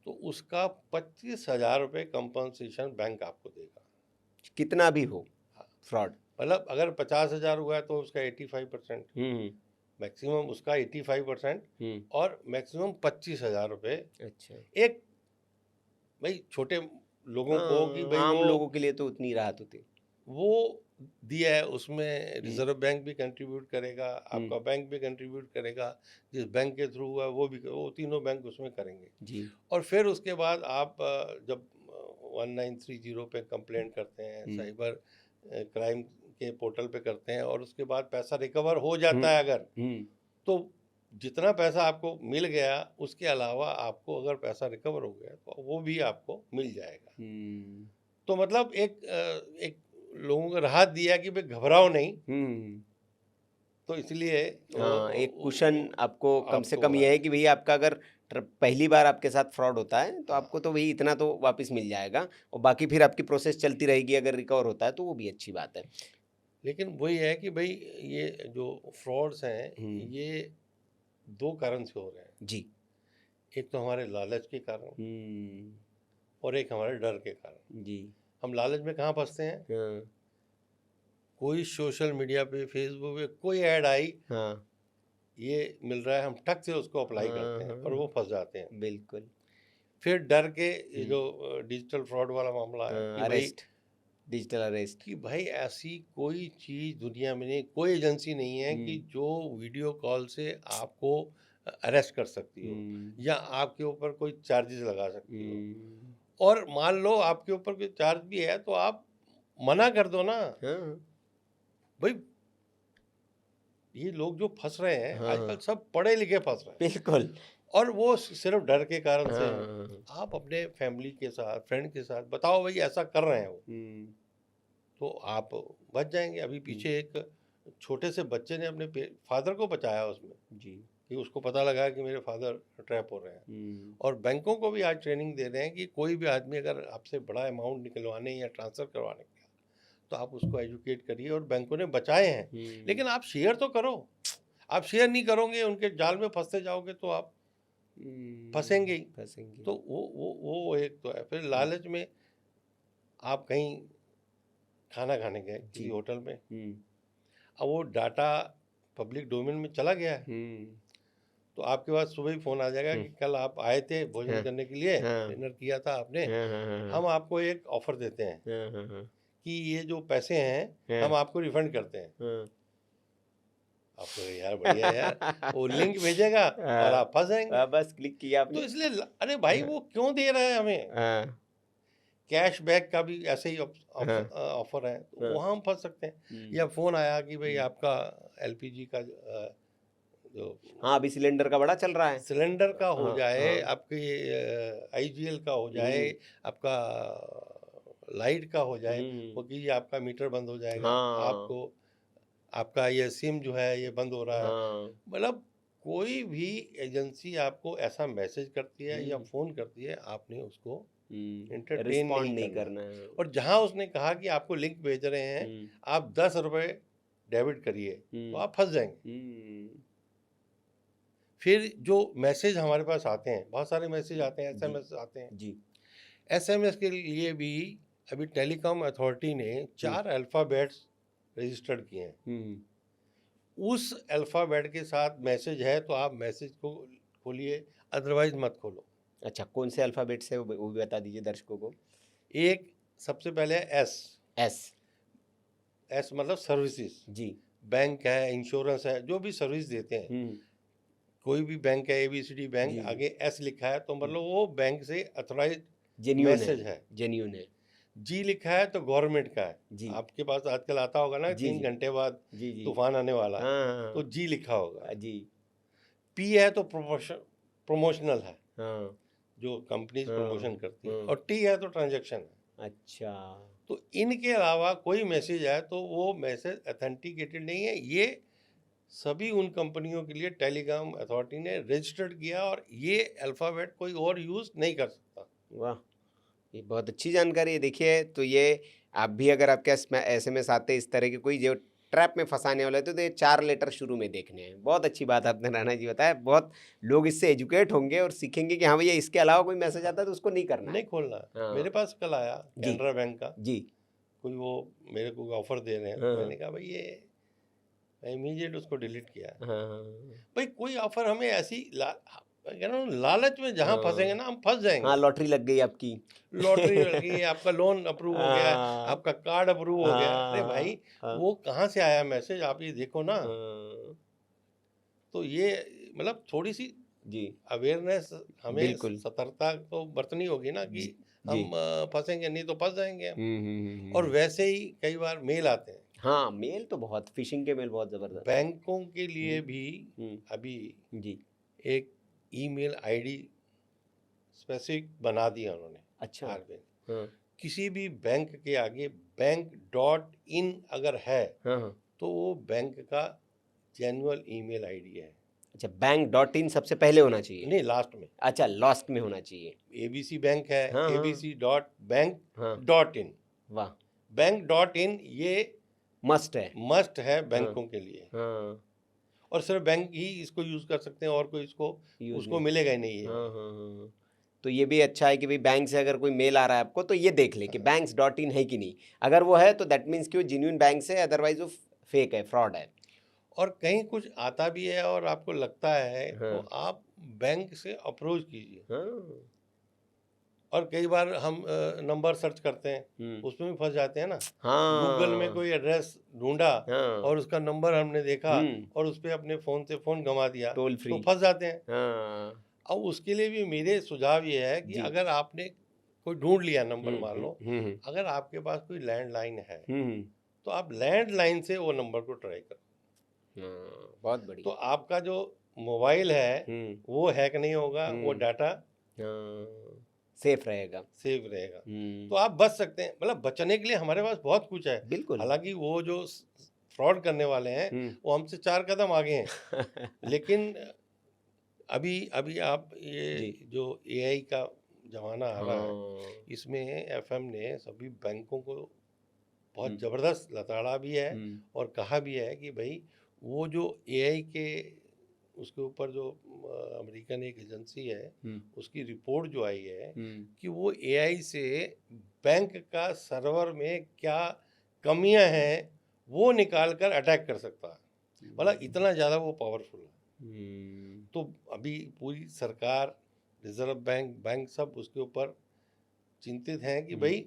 तो उसका 25,000 रुपये कंपनसेशन बैंक आपको देगा। कितना भी हो हाँ, फ्रॉड। मतलब अगर 50,000 हुआ है तो उसका 85%, हम्म। मैक्सिमम उसका 85%, हम्म। और मैक्सिमम 25,000 रुपये। अच्छा। एक भाई छोटे लोगों को कि हाँ, भाई आम लोगों के लिए तो उतनी राहत होती। वो दिया है, उसमें रिजर्व बैंक भी कंट्रीब्यूट करेगा, आपका बैंक भी कंट्रीब्यूट करेगा, जिस बैंक के थ्रू हुआ है वो भी, वो तीनों बैंक उसमें करेंगे। जी। और फिर उसके बाद आप जब 1930 पे कंप्लेंट करते हैं, साइबर क्राइम के पोर्टल पे करते हैं, और उसके बाद पैसा रिकवर हो जाता है अगर, तो जितना पैसा आपको मिल गया उसके अलावा आपको अगर पैसा रिकवर हो गया तो वो भी आपको मिल जाएगा। तो मतलब एक लोगों को राहत दिया कि भाई घबराओ नहीं। तो इसलिए हाँ, एक कुशन आपको कम से आपको कम ये है कि भैया आपका अगर पहली बार आपके साथ फ्रॉड होता है तो हाँ। आपको तो भाई इतना तो वापस मिल जाएगा, और बाकी फिर आपकी प्रोसेस चलती रहेगी, अगर रिकवर होता है तो वो भी अच्छी बात है। लेकिन वही है कि भाई ये जो फ्रॉड्स हैं, ये दो कारण से हो रहे हैं। जी। एक तो हमारे लालच के कारण, और एक हमारे डर के कारण। जी। हम लालच में कहाँ फंसते हैं? हाँ। कोई सोशल मीडिया पे, फेसबुक पे कोई ऐड आई, हाँ। ये मिल रहा है, हम टक से उसको अप्लाई हाँ, करते हैं हाँ, और वो फंस जाते हैं। बिल्कुल। फिर डर के, ये जो डिजिटल फ्रॉड वाला मामला है कि भाई, अरेस्ट, डिजिटल अरेस्ट। कि भाई ऐसी कोई चीज़ दुनिया में नहीं, कोई एजेंसी नहीं है कि जो वीडियो कॉल से आपको अरेस्ट कर सकती हो या आपके ऊपर कोई चार्जेस लगा सकती हो। और मान लो आपके ऊपर कोई चार्ज भी है तो आप मना कर दो ना। भाई ये लोग जो फंस रहे हैं आजकल, सब पढ़े लिखे फंस रहे हैं, बिल्कुल। और वो सिर्फ डर के कारण से है। आप अपने फैमिली के साथ, फ्रेंड के साथ बताओ भाई ऐसा कर रहे हैं वो, तो आप बच जाएंगे। अभी पीछे एक छोटे से बच्चे ने अपने फादर को बचाया उसमें जी, कि उसको पता लगा कि मेरे फादर ट्रैप हो रहे हैं। और बैंकों को भी आज ट्रेनिंग दे रहे हैं कि कोई भी आदमी अगर आपसे बड़ा अमाउंट निकलवाने या ट्रांसफ़र करवाने का, तो आप उसको एजुकेट करिए, और बैंकों ने बचाए हैं। लेकिन आप शेयर तो करो, आप शेयर नहीं करोगे, उनके जाल में फंसते जाओगे तो आप फंसेंगे ही। तो वो एक तो है। फिर लालच में आप कहीं खाना खाने गए किसी होटल में, अब वो डाटा पब्लिक डोमेन में चला गया है, तो आपके पास सुबह ही फ़ोन आ जाएगा कि कल आप आए थे भोजन करने के लिए, डिनर किया था आपने, हम आपको एक ऑफ़र देते हैं कि ये जो पैसे हैं हम आपको रिफंड करते हैं। आपको यार बढ़िया यार, वो लिंक भेजेगा और आप फंस जाएंगे। बस क्लिक किया आपने। तो इसलिए अरे भाई वो क्यों दे रहा है हमें? कैशबैक का भी ऐसे ही ऑफर है, तो वहाँ हम फंस सकते हैं। या फ़ोन आया कि भाई आपका एलपीजी का जो हाँ, अभी सिलेंडर का बड़ा चल रहा है, सिलेंडर का हो जाए, आपके आईजीएल का हो जाए, आपका लाइट का हो जाए, वो कि आपका मीटर बंद हो जाएगा, आपको आपका ये सिम जो है ये बंद हो रहा है। मतलब कोई भी एजेंसी आपको ऐसा मैसेज करती है या फ़ोन करती है, आपने उसको एंटरटेन नहीं करना है। और जहाँ उसने कहा कि आपको लिंक भेज रहे हैं, आप 10 रुपये डेबिट करिए, तो आप फंस जाएंगे। फिर जो मैसेज हमारे पास आते हैं, बहुत सारे मैसेज आते हैं, एसएमएस आते हैं जी। एसएमएस के लिए भी अभी टेलीकॉम अथॉरिटी ने 4 अल्फ़ाबेट्स रजिस्टर्ड किए हैं। उस अल्फ़ाबेट के साथ मैसेज है तो आप मैसेज को खोलिए, अदरवाइज मत खोलो। अच्छा, कौन से अल्फ़ाबेट से वो भी बता दीजिए दर्शकों को। एक सबसे पहले एस। एस मतलब सर्विसेज जी। बैंक है, इंश्योरेंस है, जो भी सर्विस देते हैं, कोई भी बैंक है, एबीसीडी बैंक, आगे एस लिखा है तो मतलब वो बैंक से अथॉराइज जेन्युइन मैसेज है। जेन्युइन है। जी लिखा है तो गवर्नमेंट का है। जी आपके पास आजकल आता होगा ना, जी 3 जी घंटे बाद जी जी तूफान आने वाला है, हाँ तो जी लिखा होगा। जी पी है तो प्रमोशनल है, हाँ जो कंपनीज हाँ प्रमोशन करती है, हाँ, और टी है तो ट्रांजैक्शन है। अच्छा तो इनके अलावा कोई मैसेज है तो वो मैसेज ऑथेंटिकेटेड नहीं है। ये सभी उन कंपनियों के लिए टेलीकॉम अथॉरिटी ने रजिस्टर्ड किया, और ये अल्फ़ाबेट कोई और यूज़ नहीं कर सकता। वाह, ये बहुत अच्छी जानकारी है। देखिए, तो ये आप भी अगर आपके SMS आते इस तरह के कोई जो ट्रैप में फंसाने वाले थे, तो ये 4 लेटर शुरू में देखने हैं। बहुत अच्छी बात आपने राणा जी बताया। बहुत लोग इससे एजुकेट होंगे और सीखेंगे कि हाँ भैया, इसके अलावा कोई मैसेज आता है तो उसको नहीं करना नहीं है। खोलना। हाँ मेरे पास कल आया जी कैनरा बैंक का, जी कोई वो मेरे को ऑफर दे रहे हैं, हाँ तो मैंने कहा भाई ये, मैं इमीडिएट उसको डिलीट किया। हाँ भाई कोई ऑफर हमें ऐसी कह रहा हूँ, लालच में जहाँ फंसेंगे ना, हम फंस हाँ, जाएंगे। लॉटरी लग गई आपकी। लॉटरी लग गई, आपका लोन अप्रूव हो गया, हाँ आपका कार्ड अप्रूव हो गया। अरे हाँ भाई, हाँ वो कहाँ से आया मैसेज, आप ये देखो ना। हाँ, तो ये मतलब थोड़ी सी जी अवेयरनेस, हमें बिल्कुल सतर्कता तो बरतनी होगी ना, कि जी जी हम फंसेंगे नहीं तो फंस जाएंगे हम। और हम्म। वैसे ही कई बार मेल आते हैं हाँ, मेल तो बहुत, फिशिंग के मेल बहुत जबरदस्त। बैंकों के लिए भी। हम्म, अभी जी एक ईमेल आईडी स्पेसिफिक बना दिया उन्होंने, अच्छा आरबीआई ने। हाँ किसी भी बैंक के आगे बैंक.in अगर है, हाँ हाँ तो वो बैंक का जेन्युइन ईमेल आईडी है। अच्छा, बैंक.in सबसे पहले होना चाहिए। नहीं, लास्ट में अच्छा, लास्ट में होना चाहिए। एबीसी बैंक है, हाँ हाँ हाँ abc.bank.in। वाह, बैंक.in ये मस्ट है। मस्ट है हाँ बैंकों के लिए, हाँ, और सिर्फ बैंक ही इसको यूज कर सकते हैं, और कोई इसको यूज उसको नहीं। मिलेगा ही नहीं ये। हाँ हाँ हाँ, तो ये भी अच्छा है कि भाई बैंक से अगर कोई मेल आ रहा है आपको, तो ये देख ले कि banks.in है कि नहीं। अगर वो है तो दैट मीन्स कि वो जेन्युइन बैंक से, अदरवाइज वो फेक है, फ्रॉड है। और कहीं कुछ आता भी है और आपको लगता है, तो हाँ आप बैंक से अप्रोच कीजिए। हाँ और कई बार हम नंबर सर्च करते हैं, हम्म, उसमें भी फंस जाते हैं ना। हाँ गूगल में कोई एड्रेस ढूंढा, हाँ और उसका नंबर हमने देखा, हम्म, और उस पर अपने फ़ोन से फ़ोन घुमा दिया, टोल तो फ्री। फंस जाते हैं। हाँ अब उसके लिए भी मेरे सुझाव ये है कि जी अगर आपने कोई ढूंढ लिया नंबर, मान हम्म लो, हम्म अगर आपके पास कोई लैंडलाइन है, हम्म तो आप लैंडलाइन से वो नंबर को ट्राई करो। हाँ, बहुत तो बढ़िया। आपका जो मोबाइल है वो हैक नहीं होगा, वो हम्म, डाटा हाँ, सेफ रहेगा। सेव रहेगा। तो हम्म, आप बच सकते हैं। मतलब बचने के लिए हमारे पास बहुत कुछ है। बिल्कुल। हालांकि वो जो फ्रॉड करने वाले हैं, हम्म वो हमसे 4 कदम आगे हैं। लेकिन अभी अभी आप जी ये जो एआई का ज़माना आ रहा है, हाँ इसमें एफएम ने सभी बैंकों को बहुत हम्म ज़बरदस्त लताड़ा भी है, हम्म और कहा भी है कि भाई, वो जो एआई के उसके ऊपर जो अमेरिकन एक एजेंसी है, हम्म उसकी रिपोर्ट जो आई है, हम्म कि वो एआई से बैंक का सर्वर में क्या कमियां हैं, वो निकाल कर अटैक कर सकता है। मतलब इतना ज़्यादा वो पावरफुल है। तो अभी पूरी सरकार, रिजर्व बैंक, बैंक सब उसके ऊपर चिंतित हैं कि भाई,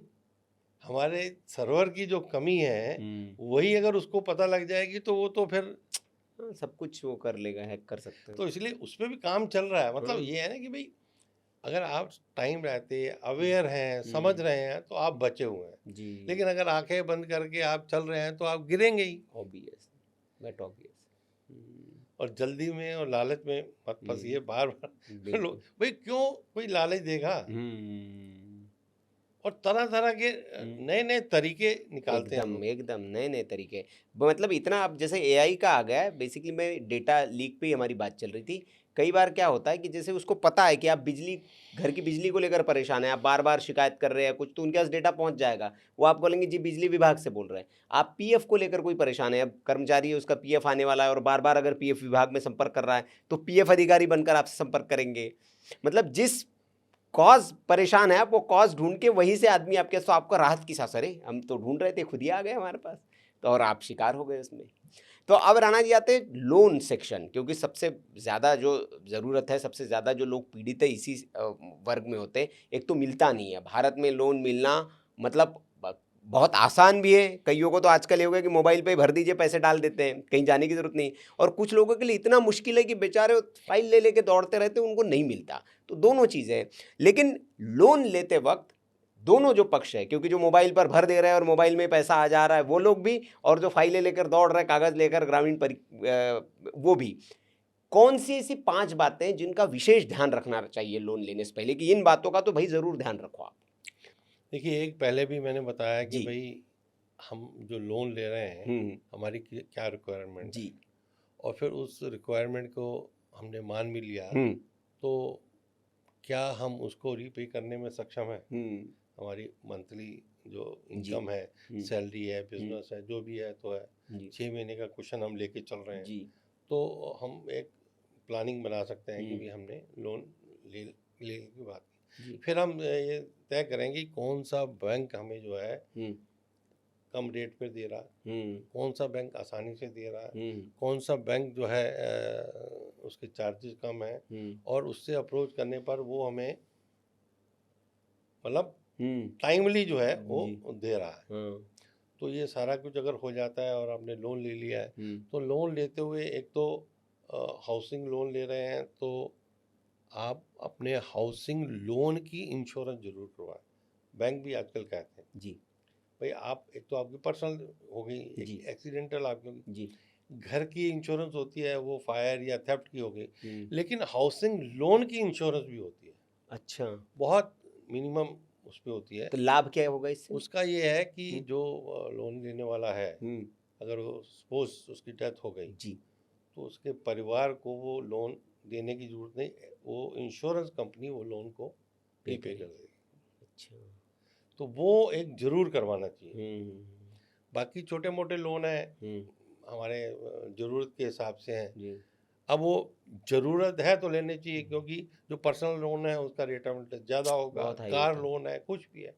हमारे सर्वर की जो कमी है, वही अगर उसको पता लग जाएगी, तो वो तो फिर हाँ, सब कुछ वो कर लेगा, हैक कर सकते हैं। तो इसलिए उस पर भी काम चल रहा है। मतलब ये है ना कि भाई, अगर आप टाइम रहते अवेयर हैं, समझ रहे हैं, तो आप बचे हुए हैं। जी लेकिन अगर आंखें बंद करके आप चल रहे हैं, तो आप गिरेंगे ही। Obvious, that obvious. और जल्दी में और लालच में मत फंसिए बार बार। बिल्कुल। भाई, क्यों कोई लालच देगा? और तरह तरह के नए नए तरीके निकालते हैं एकदम लोग। एकदम नए नए तरीके। मतलब इतना, अब जैसे एआई का आ गया है, बेसिकली मैं डेटा लीक पे ही हमारी बात चल रही थी। कई बार क्या होता है कि जैसे उसको पता है कि आप बिजली, घर की बिजली को लेकर परेशान हैं, आप बार बार शिकायत कर रहे हैं कुछ, तो उनके पास डेटा पहुंच जाएगा। वो आपको बोलेंगे जी बिजली विभाग से बोल रहे हैं। आप पीएफ को लेकर कोई परेशान है, अब कर्मचारी है, उसका पीएफ आने वाला है, और बार बार अगर पीएफ विभाग में संपर्क कर रहा है, तो पीएफ अधिकारी बनकर आपसे संपर्क करेंगे। मतलब जिस कॉज परेशान है आप, वो कॉज ढूंढ के वहीं से आदमी आपके, तो आपको राहत की सांस, अरे हम तो ढूंढ रहे थे, खुद ही आ गए हमारे पास, तो और आप शिकार हो गए उसमें। तो अब राणा जी आते हैं लोन सेक्शन, क्योंकि सबसे ज़्यादा जो ज़रूरत है, सबसे ज़्यादा जो लोग पीड़ित है इसी वर्ग में होते हैं। एक तो मिलता नहीं है भारत में लोन मिलना, मतलब बहुत आसान भी है। कईयों को तो आजकल ये हो गया कि मोबाइल पे ही भर दीजिए, पैसे डाल देते हैं, कहीं जाने की जरूरत नहीं। और कुछ लोगों के लिए इतना मुश्किल है कि बेचारे फाइल ले लेके दौड़ते रहते हैं, उनको नहीं मिलता। तो दोनों चीज़ें हैं। लेकिन लोन लेते वक्त दोनों जो पक्ष है, क्योंकि जो मोबाइल पर भर दे रहा है और मोबाइल में पैसा आ जा रहा है वो लोग भी, और जो फाइलें लेकर दौड़ रहा है कागज़ लेकर वो भी, कौन सी ऐसी 5 बातें जिनका विशेष ध्यान रखना चाहिए लोन लेने से पहले, कि इन बातों का तो भाई ज़रूर ध्यान रखो आप? देखिए, एक पहले भी मैंने बताया कि जी। भाई हम जो लोन ले रहे हैं हमारी क्या रिक्वायरमेंट है, जी। और फिर उस रिक्वायरमेंट को हमने मान भी लिया तो क्या हम उसको रीपे करने में सक्षम है। हमारी मंथली जो इनकम है, सैलरी है, बिजनेस है, जो भी है तो है, 6 महीने का क्वेश्चन हम लेके चल रहे हैं, तो हम एक प्लानिंग बना सकते हैं कि भी हमने लोन ले की बात की। फिर हम ये तय करेंगे कौन सा बैंक हमें जो है कम रेट पे दे रहा है, कौन सा बैंक आसानी से दे रहा है, कौन सा बैंक जो है उसके चार्जेस कम है, और उससे अप्रोच करने पर वो हमें मतलब टाइमली जो है वो दे रहा है। तो ये सारा कुछ अगर हो जाता है और आपने लोन ले लिया है, तो लोन लेते हुए एक तो हाउसिंग लोन ले रहे हैं तो आप अपने हाउसिंग लोन की इंश्योरेंस जरूर करवाएं। बैंक भी आजकल कहते हैं जी भाई आप, एक तो आपकी पर्सनल हो गई, एक एक्सीडेंटल आपकी जी, घर की इंश्योरेंस होती है वो फायर या थेफ्ट की हो गई, लेकिन हाउसिंग लोन की इंश्योरेंस भी होती है। अच्छा। बहुत मिनिमम उस पर होती है। तो लाभ क्या होगा इससे? उसका ये है कि जो लोन लेने वाला है, अगर वो सपोज उसकी डेथ हो गई जी, तो उसके परिवार को वो लोन देने की जरूरत नहीं, वो इंश्योरेंस कंपनी वो लोन को पे कर देगी। अच्छा। तो वो एक जरूर करवाना चाहिए। बाकी छोटे मोटे लोन है हमारे जरूरत के हिसाब से हैं। अब वो जरूरत है तो लेने चाहिए, क्योंकि जो पर्सनल लोन है उसका रेट ऑफ इंटरेस्ट ज़्यादा होगा, कार लोन है, कुछ भी है।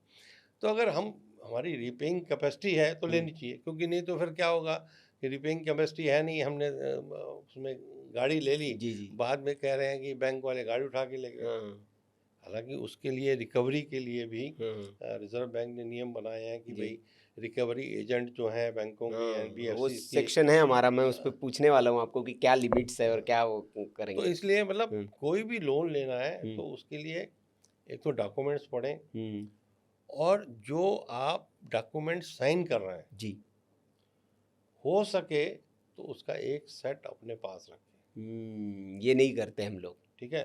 तो अगर हमारी रिपेइंग कैपेसिटी है तो लेनी चाहिए, क्योंकि नहीं तो फिर क्या होगा कि रिपेइंग कैपेसिटी है नहीं, हमने उसमें गाड़ी ले ली, बाद में कह रहे हैं कि बैंक वाले गाड़ी उठा के ले गए। हालांकि उसके लिए रिकवरी के लिए भी रिजर्व बैंक ने नियम बनाए हैं कि भाई रिकवरी एजेंट जो है बैंकों के, वो एनबीएफसी सेक्शन है हमारा, मैं उस पर पूछने वाला हूँ आपको कि क्या लिमिट्स है और क्या वो करेंगे। तो इसलिए मतलब कोई भी लोन लेना है तो उसके लिए एक तो डॉक्यूमेंट्स पढ़ें, और जो आप डॉक्यूमेंट्स साइन कर रहे हैं जी, हो सके तो उसका एक सेट अपने पास रखें। ये नहीं करते हम लोग, ठीक है।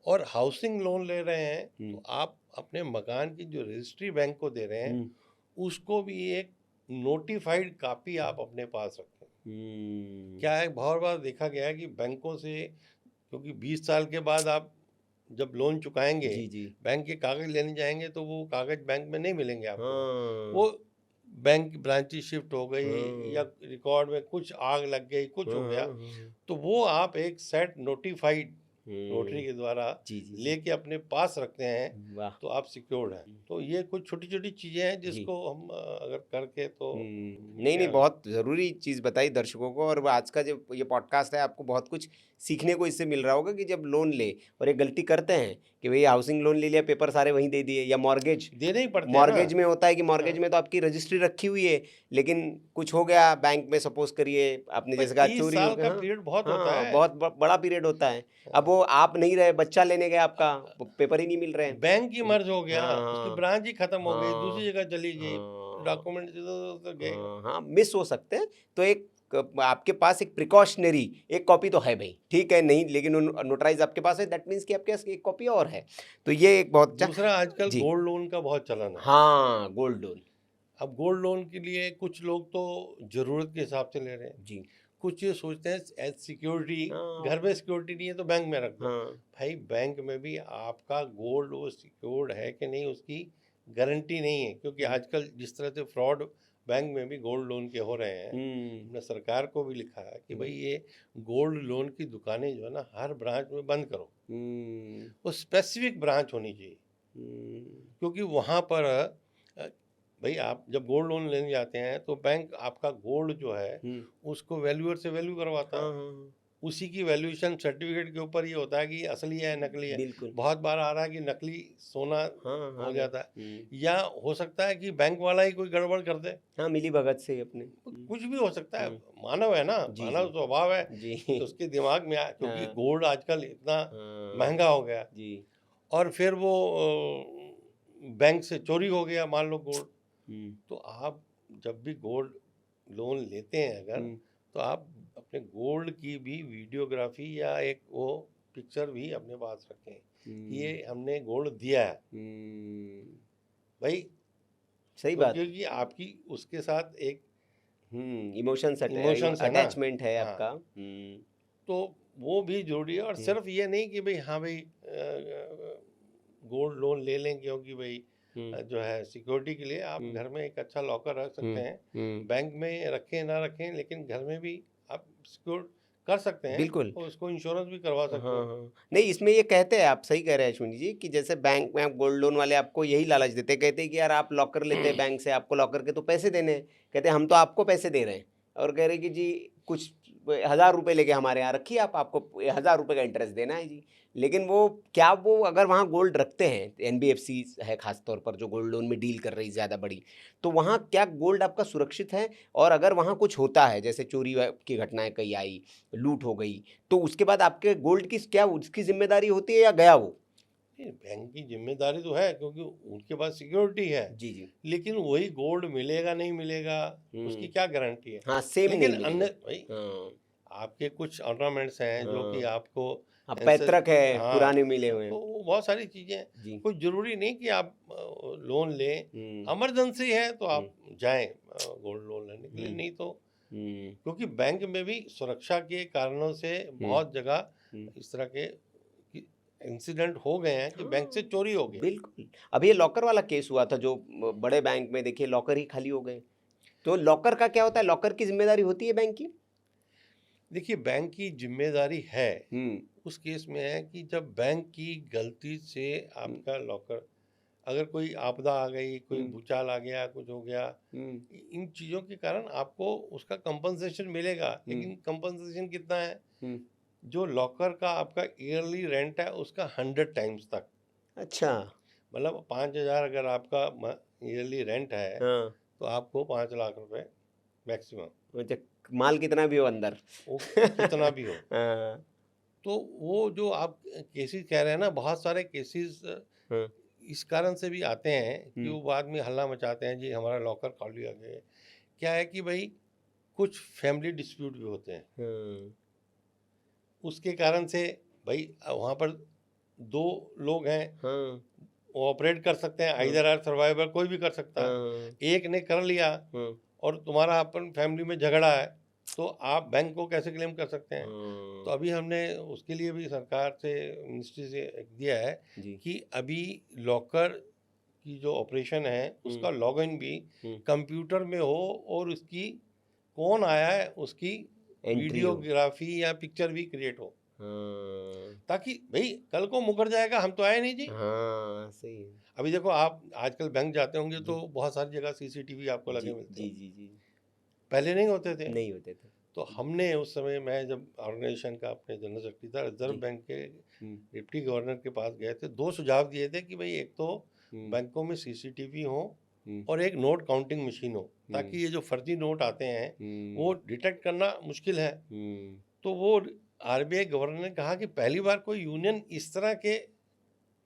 और हाउसिंग लोन ले रहे हैं तो आप अपने मकान की जो रजिस्ट्री बैंक को दे रहे हैं उसको भी एक नोटिफाइड कॉपी आप अपने पास रखें। क्या है, बहुत बार देखा गया है कि बैंकों से, क्योंकि 20 साल के बाद आप जब लोन चुकाएंगे बैंक के कागज लेने जाएंगे तो वो कागज बैंक में नहीं मिलेंगे आपको। वो बैंक की ब्रांचेस शिफ्ट हो गई या रिकॉर्ड में कुछ आग लग गई, कुछ हो गया, तो वो आप एक सेट नोटिफाइड नोटरी के द्वारा लेके अपने पास रखते हैं तो आप सिक्योर्ड हैं। तो ये कुछ छोटी छोटी चीजें हैं जिसको हम अगर करके तो नहीं, बहुत ज़रूरी चीज़ बताई दर्शकों को। और आज का जो ये पॉडकास्ट है आपको बहुत कुछ सीखने को इससे मिल रहा होगा कि जब लोन ले और एक गलती करते हैं कि भाई हाउसिंग लोन ले लिया, पेपर सारे वहीं दे दिए, या मॉर्गेज देने ही पड़ते हैं। मॉर्गेज में होता है कि मॉर्गेज में तो आपकी रजिस्ट्री रखी हुई है, लेकिन कुछ हो गया बैंक में, सपोज करिए आपने जैसे कहा चोरी हो गया, पीरियड बहुत होता है, बहुत बड़ा पीरियड होता है। अब वो आप नहीं रहे, बच्चा लेने गए, आपका पेपर ही नहीं मिल रहे हैं, बैंक ही मर्ज हो गया, उसकी ब्रांच ही खत्म हो गई, दूसरी जगह चली गई, डॉक्यूमेंट गए, हाँ मिस हो सकते हैं। तो एक आपके पास एक प्रिकॉशनरी एक कॉपी तो है भाई, ठीक है, नहीं लेकिन नोटराइज आपके पास है, दैट मीन्स कि आपके पास एक कॉपी और है। तो ये एक बहुत दूसरा, आजकल गोल्ड लोन का बहुत चलन है। हाँ, गोल्ड लोन। अब गोल्ड लोन के लिए कुछ लोग तो जरूरत के हिसाब से ले रहे हैं जी, कुछ ये सोचते हैं एज सिक्योरिटी, घर में सिक्योरिटी नहीं है तो बैंक में रख दो। भाई बैंक में भी आपका गोल्ड वो सिक्योर्ड है कि नहीं उसकी गारंटी नहीं है, क्योंकि आजकल जिस तरह से फ्रॉड बैंक में भी गोल्ड लोन के हो रहे हैं, हमने सरकार को भी लिखा है कि भाई ये गोल्ड लोन की दुकानें जो है ना हर ब्रांच में बंद करो, वो स्पेसिफिक ब्रांच होनी चाहिए, क्योंकि वहाँ पर भाई आप जब गोल्ड लोन लेने जाते हैं तो बैंक आपका गोल्ड जो है उसको वैल्यूअर से वैल्यू करवाता है। उसी की वैल्यूएशन सर्टिफिकेट के ऊपर ये होता है कि ये असली है नकली है। बिल्कुल। बहुत बार आ रहा है कि नकली सोना हाँ, हो हाँ, जाता है, हुँ। या हो सकता है कि बैंक वाला ही कोई गड़बड़ कर दे। हाँ, मिली भगत से अपने। कुछ भी हो सकता है, हुँ। मानव है ना, जी, मानव जी। स्वभाव है, जी। उसके दिमाग में क्योंकि हाँ, गोल्ड आजकल इतना हाँ। महंगा हो गया है, जी। और फिर वो बैंक से चोरी हो गया मान लो गोल्ड, हुँ, तो आप जब भी गोल्ड लोन लेते हैं अगर, हुँ, तो आप अपने गोल्ड की भी वीडियोग्राफी या एक वो पिक्चर भी अपने पास रखें कि ये हुँ, हमने गोल्ड दिया है हुँ। भाई, सही बात है। क्योंकि आपकी उसके साथ एक इमोशंस इमोशंस है ना। अटैचमेंट है हाँ, आपका। तो वो भी जरूरी है, और हुँ, सिर्फ ये नहीं कि भाई हाँ भाई गोल्ड लोन ले लें क्योंकि भाई हुँ, जो है सिक्योरिटी के लिए आप हुँ, घर में एक अच्छा लॉकर रख सकते हुँ, हैं। हुँ। बैंक में रखें ना रखें, लेकिन घर में भी आप सिक्योर कर सकते हैं, बिल्कुल। और उसको इंश्योरेंस भी करवा हाँ, सकते हो। हाँ। नहीं, इसमें ये कहते हैं, आप सही कह रहे हैं अश्विनी जी, कि जैसे बैंक में आप गोल्ड लोन वाले आपको यही लालच देते हैं, कहते हैं कि यार आप लॉकर लेते हैं बैंक से, आपको लॉकर के तो पैसे देने हैं। कहते हैं हम तो आपको पैसे दे रहे हैं, और कह रहे हैं कि जी कुछ 1000 रुपए लेके हमारे यहाँ रखिए, आप आपको 1000 रुपए का इंटरेस्ट देना है जी। लेकिन वो क्या, वो अगर वहाँ गोल्ड रखते हैं, एनबीएफसी है खास तौर पर जो गोल्ड लोन में डील कर रही ज़्यादा बड़ी, तो वहाँ क्या गोल्ड आपका सुरक्षित है? और अगर वहाँ कुछ होता है, जैसे चोरी की घटनाएं कई आई, लूट हो गई, तो उसके बाद आपके गोल्ड की क्या उसकी जिम्मेदारी होती है या गया वो? नहीं, बैंक की जिम्मेदारी तो है क्योंकि उनके पास सिक्योरिटी है, जी, जी। लेकिन वही गोल्ड मिलेगा नहीं मिलेगा उसकी हुँ। क्या गारंटी है। हाँ, सेम लेकिन नहीं अन्य मिलेगा। भाई हाँ, आपके कुछ ऑर्नामेंट्स हैं जो कि हाँ। आपको हाँ, ऐसे, पैतृक है, हाँ, पुराने मिले हुए तो हैं। वो बहुत सारी चीज़ें हैं। जी। कोई ज़रूरी नहीं कि आप लोन लें, हुँ, इमरजेंसी है तो हुँ, आप जाएं गोल्ड लोन लेने के लिए, हुँ, नहीं तो हुँ, क्योंकि बैंक में भी सुरक्षा के कारणों से हुँ, बहुत जगह हुँ। इस तरह के इंसिडेंट हो गए हैं कि बैंक से हाँ, चोरी हो गया। बिल्कुल। अभी ये लॉकर वाला केस हुआ था जो बड़े बैंक में देखिए लॉकर ही खाली हो गए। तो लॉकर का क्या होता है? लॉकर की ज़िम्मेदारी होती है बैंक की? देखिए, बैंक की जिम्मेदारी है, हुँ, उस केस में है कि जब बैंक की गलती से हुँ, आपका लॉकर, अगर कोई आपदा आ गई, कोई हुँ, भूचाल आ गया, कुछ हो गया, हुँ, इन चीज़ों के कारण आपको उसका कंपनसेशन मिलेगा, हुँ, लेकिन कंपनसेशन कितना है? हुँ। जो लॉकर का आपका ईयरली रेंट है उसका 100 टाइम्स तक। अच्छा। मतलब 5,000 अगर आपका ईयरली रेंट है, हाँ, तो आपको 5 लाख रुपए मैक्सिमम, अच्छा, माल कितना भी हो अंदर। वो कितना भी हो। हाँ, तो वो जो आप केसेस कह रहे हैं ना, बहुत सारे केसेस हाँ, इस कारण से भी आते हैं कि हुँ, वो बाद में हल्ला मचाते हैं जी हमारा लॉकर खाली आ गया। क्या है कि भाई कुछ फैमिली डिस्प्यूट भी होते हैं, हाँ, उसके कारण से भाई वहाँ पर 2 लोग हैं, हाँ, वो ऑपरेट कर सकते हैं, हाँ, आइदर आर सर्वाइवर, कोई भी कर सकता है। हाँ, एक ने कर लिया हाँ, और तुम्हारा अपन फैमिली में झगड़ा है, तो आप बैंक को कैसे क्लेम कर सकते हैं? तो हाँ, अभी हमने उसके लिए भी सरकार से, मिनिस्ट्री से एक दिया है जी, कि अभी लॉकर की जो ऑपरेशन है हुँ, उसका लॉगिन भी हुँ, कंप्यूटर में हो, और उसकी कौन आया है उसकी एंट्री हो। वीडियोग्राफी या पिक्चर भी क्रिएट हो, हाँ, ताकि भाई कल को मुकर जाएगा हम तो आए नहीं जी। हाँ, सही है। अभी देखो, आप आजकल बैंक जाते होंगे जी, तो बहुत सारी जगह सीसीटीवी आपको जी, लगे मिलते जी, होंगे, जी, जी, पहले नहीं होते थे। नहीं होते थे। तो हमने उस समय, मैं जब ऑर्गेनाइजेशन का अपने जनरल सेक्रेटरी था, रिजर्व जी, बैंक के हुँ, डिप्टी गवर्नर के पास गए थे, 2 सुझाव दिए थे कि भाई एक तो हुँ, बैंकों में सीसीटीवी हो, हुँ, और एक नोट काउंटिंग मशीन हो, हुँ, ताकि ये जो फर्जी नोट आते हैं वो हुँ, डिटेक्ट करना मुश्किल है। हुँ, तो वो आरबीआई गवर्नर ने कहा कि पहली बार कोई यूनियन इस तरह के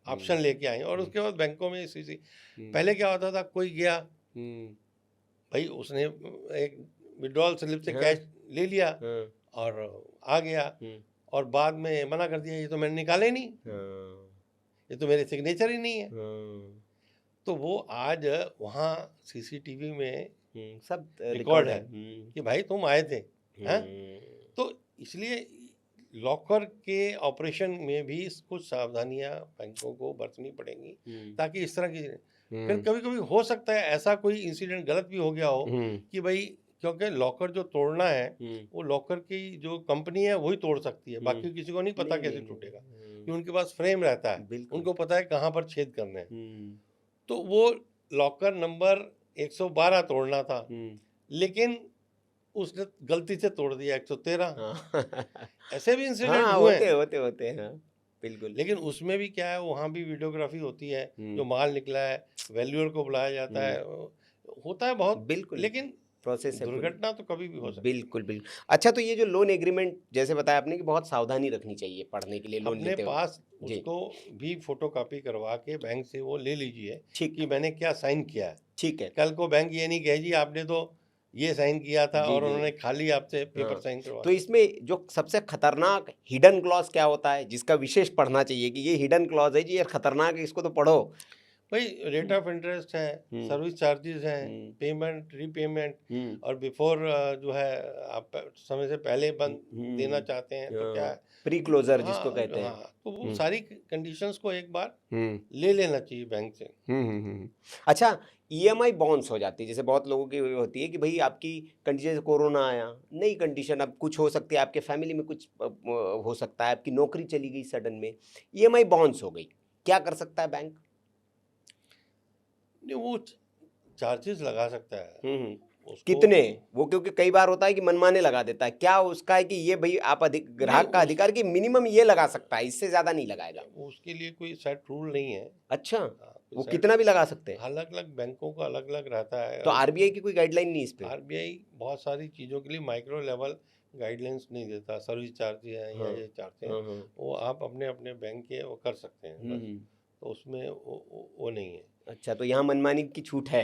ऑप्शन हुँ, लेके आई, और हुँ, उसके बाद बैंकों में सीसी, हुँ, पहले क्या होता था, कोई गया हुँ, भाई, उसने एक विड्रॉल स्लिप से हाँ, कैश ले लिया हाँ, और आ गया, हुँ, और बाद में मना कर दिया, ये तो मैंने निकाले नहीं, हाँ, ये तो मेरे सिग्नेचर ही नहीं है। हाँ, तो वो आज वहाँ सीसीटीवी में सब रिकॉर्ड रिकॉर्ड है। है कि भाई तुम आए थे, हैं? हुँ, तो इसलिए लॉकर के ऑपरेशन में भी कुछ सावधानियां बैंकों को बरतनी पड़ेंगी, हुँ, ताकि इस तरह की, फिर हुँ, कभी कभी हो सकता है ऐसा कोई इंसिडेंट गलत भी हो गया हो हुँ, कि भाई, क्योंकि लॉकर जो तोड़ना है हुँ, वो लॉकर की जो कंपनी है वही तोड़ सकती है, हुँ, बाकी किसी को नहीं पता नहीं, कैसे नहीं, टूटेगा, नहीं, कि उनके पास फ्रेम रहता है, बिल्कुल। उनको पता है कहाँ पर छेद करने हैं। हुँ, तो वो लॉकर नंबर 112 तोड़ना था, हुँ, लेकिन उसने गलती से तोड़ दिया 113। हाँ ऐसे भी इंसिडेंट हाँ, हुए होते हैं। होते होते हैं, हाँ बिल्कुल। लेकिन उसमें भी क्या है, वहाँ भी वीडियोग्राफी होती है, हम्म, जो माल निकला है वैल्यूअर को बुलाया जाता है, होता है बहुत। बिल्कुल, लेकिन प्रोसेस है पूरी। दुर्घटना तो कभी भी हो सकती है। बिल्कुल बिल्कुल। अच्छा, तो ये जो लोन एग्रीमेंट जैसे बताया आपने कि बहुत सावधानी रखनी चाहिए पढ़ने के लिए लोन अपने लेते पास वक्त। जी, उसको भी फोटोकॉपी करवा के बैंक से वो ले लीजिए ठीक, कि मैंने क्या साइन किया है। ठीक है। कल को बैंक ये नहीं कहे जी आपने तो ये साइन किया था जी और जी। उन्होंने खाली आपसे पेपर हाँ, साइन करवा तो दिया। इसमें जो सबसे खतरनाक हिडन क्लॉज क्या होता है जिसका विशेष पढ़ना चाहिए कि ये हिडन क्लॉज है जी, ये खतरनाक है, इसको तो पढ़ो। भाई रेट ऑफ इंटरेस्ट है, हम्म, सर्विस चार्जेस हैं, हम्म, पेमेंट रीपेमेंट, हम्म, और बिफोर जो है आप समय से पहले बंद देना चाहते हैं तो क्या हाँ, है। प्री क्लोजर हाँ जिसको कहते हैं। हाँ, तो वो हम्म, सारी कंडीशंस को एक बार हम्म, ले लेना चाहिए बैंक से। अच्छा, ईएमआई बाउंस हो जाती है, जैसे बहुत लोगों की होती है कि भाई आपकी कंडीशन, जैसे कोरोना आया, नई कंडीशन, अब कुछ हो सकती है, आपके फैमिली में कुछ हो सकता है, आपकी नौकरी चली गई सडन में, ईएमआई बाउंस हो गई, क्या कर सकता है बैंक? नहीं, वो चार्जेस लगा सकता है उसको। कितने? वो क्योंकि कई बार होता है कि मनमाने लगा देता है, क्या उसका है कि ये भाई आप नहीं, ग्राहक का अधिकार कि मिनिमम ये लगा सकता है, इससे ज्यादा नहीं लगाएगा? उसके लिए कोई सेट रूल नहीं है। अच्छा, हाँ, कोई वो सेट, कितना भी लगा सकते हैं? अलग अलग बैंकों का अलग अलग रहता है। तो आरबीआई की कोई गाइडलाइन नहीं इस पे? आरबीआई बहुत सारी चीज़ों के लिए माइक्रो लेवल गाइडलाइंस नहीं देता। सर्विस चार्ज हैं या हाँ, ये चार्ज हैं, हाँ, हाँ, वो आप अपने अपने बैंक के वो कर सकते हैं बस। हम्म, तो उसमें वो नहीं है। अच्छा, तो यहाँ मनमानी की छूट है।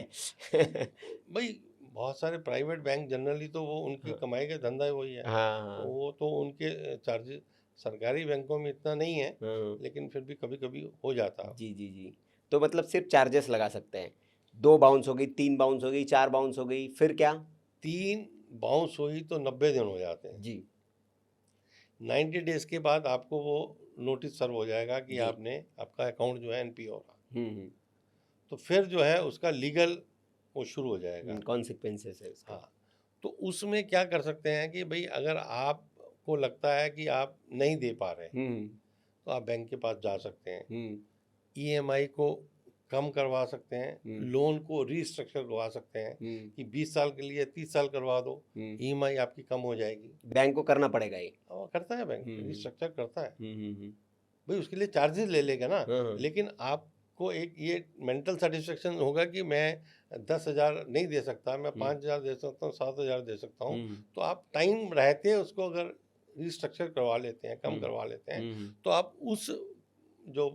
भाई बहुत सारे प्राइवेट बैंक जनरली तो वो उनकी हाँ, कमाई का धंधा ही वही है, तो हाँ, वो तो उनके चार्जेस सरकारी बैंकों में इतना नहीं है, हाँ, लेकिन फिर भी कभी कभी हो जाता है। जी जी जी। तो मतलब सिर्फ चार्जेस लगा सकते हैं, 2 बाउंस हो गई, 3 बाउंस हो गई, 4 बाउंस हो गई, फिर क्या? 3 बाउंस हुई तो 90 दिन हो जाते हैं। जी 90 डेज के बाद आपको वो नोटिस सर्व हो जाएगा कि जी। आपने आपका अकाउंट जो है एनपीओ हो रहा। हम्म, तो फिर जो है उसका लीगल वो शुरू हो जाएगा। कॉन्सिक्वेंसेस है इसके। हाँ, तो उसमें क्या कर सकते हैं कि भाई अगर आपको लगता है कि आप नहीं दे पा रहे हम्म, तो आप बैंक के पास जा सकते हैं, हम्म, ईएमआई को कम करवा सकते हैं, हम्म, लोन को रीस्ट्रक्चर करवा सकते हैं कि 20 साल के लिए 30 साल करवा दो, ईएमआई आपकी कम हो जाएगी। बैंक को करना पड़ेगा ये। और करता है बैंक, रीस्ट्रक्चर करता है। हम्म, भाई उसके लिए चार्जेस ले लेगा ना, हाँ, हाँ, लेकिन आपको एक ये मेंटल सेटिस्फेक्शन होगा कि मैं 10,000 नहीं दे सकता, मैं 5,000 दे सकता हूँ, 7,000 दे सकता हूँ। तो आप टाइम रहते उसको अगर रिस्ट्रक्चर करवा लेते हैं, कम करवा लेते हैं, तो आप उस जो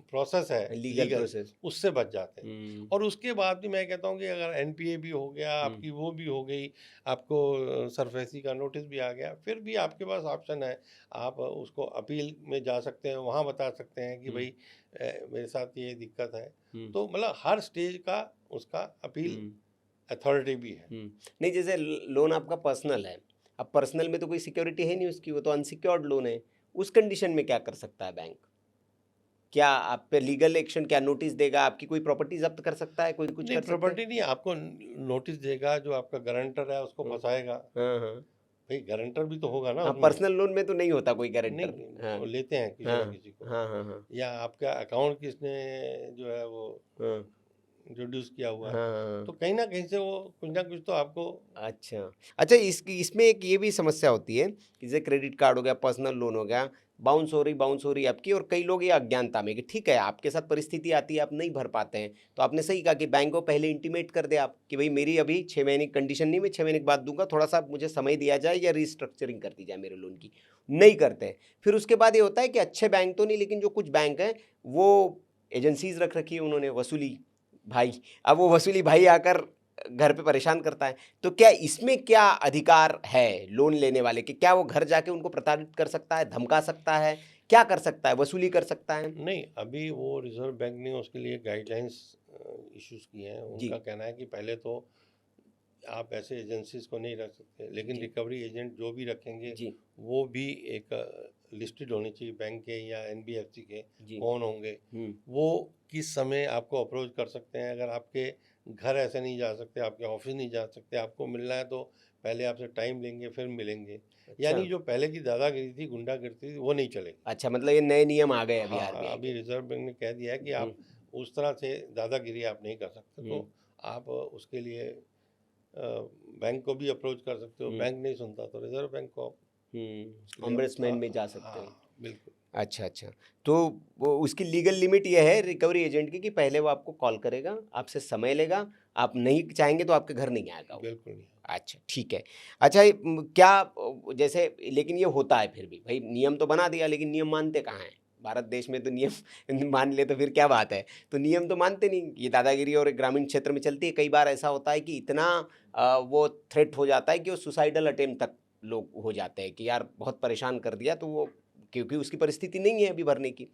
प्रोसेस है लीगल लीगल, प्रोसेस। उससे बच जाते हैं। और उसके बाद भी मैं कहता हूँ कि अगर एनपीए भी हो गया, आपकी वो भी हो गई, आपको सरफेसी का नोटिस भी आ गया, फिर भी आपके पास ऑप्शन है, आप उसको अपील में जा सकते हैं, वहाँ बता सकते हैं कि भाई मेरे साथ ये दिक्कत है। तो मतलब हर स्टेज का उसका अपील अथॉरिटी भी है। नहीं, जैसे लोन आपका पर्सनल है, अब पर्सनल में तो कोई सिक्योरिटी है नहीं उसकी, वो तो अनसिक्योर्ड लोन है, उस कंडीशन में क्या कर सकता है बैंक? क्या आप पे लीगल एक्शन, क्या नोटिस देगा, आपकी कोई प्रॉपर्टी जब्त कर सकता है, कोई कुछ नहीं, कर सकता है? प्रॉपर्टी नहीं, आपको नोटिस देगा, जो आपका गारंटर है उसको फंसाएगा। हाँ हाँ भाई गारंटर भी तो होगा ना हाँ, उसमें। पर्सनल लोन में तो नहीं होता कोई गारंटर। नहीं, हाँ वो लेते हैं किसी हाँ ना किसी को, हाँ हाँ हाँ या आपका अकाउंट किसने जो है वो हाँ इंट्रोड्यूस किया हुआ है, हाँ। तो कहीं ना कहीं से वो कुछ ना कुछ तो आपको। अच्छा अच्छा, इसमें एक ये भी समस्या होती है कि जैसे क्रेडिट कार्ड हो गया, पर्सनल लोन हो गया, बाउंस हो रही आपकी, और कई लोग ये अज्ञानता में कि ठीक है आपके साथ परिस्थिति आती है, आप नहीं भर पाते हैं, तो आपने सही कहा कि बैंक को पहले इंटीमेट कर दे आप कि भाई मेरी अभी 6 महीने की कंडीशन नहीं, मैं 6 महीने के बाद दूंगा, थोड़ा सा मुझे समय दिया जाए या रिस्ट्रक्चरिंग कर दी जाए मेरे लोन की। नहीं करते हैं। फिर उसके बाद ये होता है कि अच्छे बैंक तो नहीं, लेकिन जो कुछ बैंक हैं वो एजेंसीज रख रखी है उन्होंने, वसूली भाई, अब वो वसूली भाई आकर घर पे परेशान करता है। तो क्या इसमें क्या अधिकार है लोन लेने वाले के? क्या वो घर जाके उनको प्रताड़ित कर सकता है, धमका सकता है, क्या कर सकता है, वसूली कर सकता है? नहीं, अभी वो रिजर्व बैंक ने उसके लिए गाइडलाइंस इश्यूज किए हैं। जी उनका कहना है कि पहले तो आप ऐसे एजेंसीज को नहीं रख सकते, लेकिन जी रिकवरी एजेंट जो भी रखेंगे जी वो भी एक लिस्टेड होनी चाहिए बैंक के या एनबीएफसी के, जी। कौन होंगे, वो किस समय आपको अप्रोच कर सकते हैं। अगर आपके घर ऐसे नहीं जा सकते, आपके ऑफिस नहीं जा सकते, आपको मिलना है तो पहले आपसे टाइम लेंगे फिर मिलेंगे। अच्छा यानी जो पहले की दादागिरी थी, गुंडागिरी थी, वो नहीं चलेगी। अच्छा, मतलब ये नए नियम आ गए अभी हाँ, आरबीआई अभी के। रिजर्व बैंक ने कह दिया है कि आप उस तरह से दादागिरी आप नहीं कर सकते, तो आप उसके लिए बैंक को भी अप्रोच कर सकते हो, बैंक नहीं सुनता तो रिजर्व बैंक को ऑम्बड्समैन में जा सकते हो। हाँ, बिल्कुल। अच्छा अच्छा, तो वो उसकी लीगल लिमिट ये है रिकवरी एजेंट की कि पहले वो आपको कॉल करेगा, आपसे समय लेगा, आप नहीं चाहेंगे तो आपके घर नहीं आएगा वो। बिल्कुल नहीं। अच्छा ठीक है। अच्छा क्या जैसे लेकिन ये होता है फिर भी भाई, नियम तो बना दिया लेकिन नियम मानते कहाँ हैं? भारत देश में तो नियम मान ले तो फिर क्या बात है, तो नियम तो मानते नहीं। ये दादागिरी और ग्रामीण क्षेत्र में चलती है। कई बार ऐसा होता है कि इतना वो थ्रेट हो जाता है कि वो सुसाइडल अटेम्प्ट तक लोग हो जाते हैं कि यार बहुत परेशान कर दिया, तो वो क्योंकि उसकी परिस्थिति नहीं है अभी भरने की।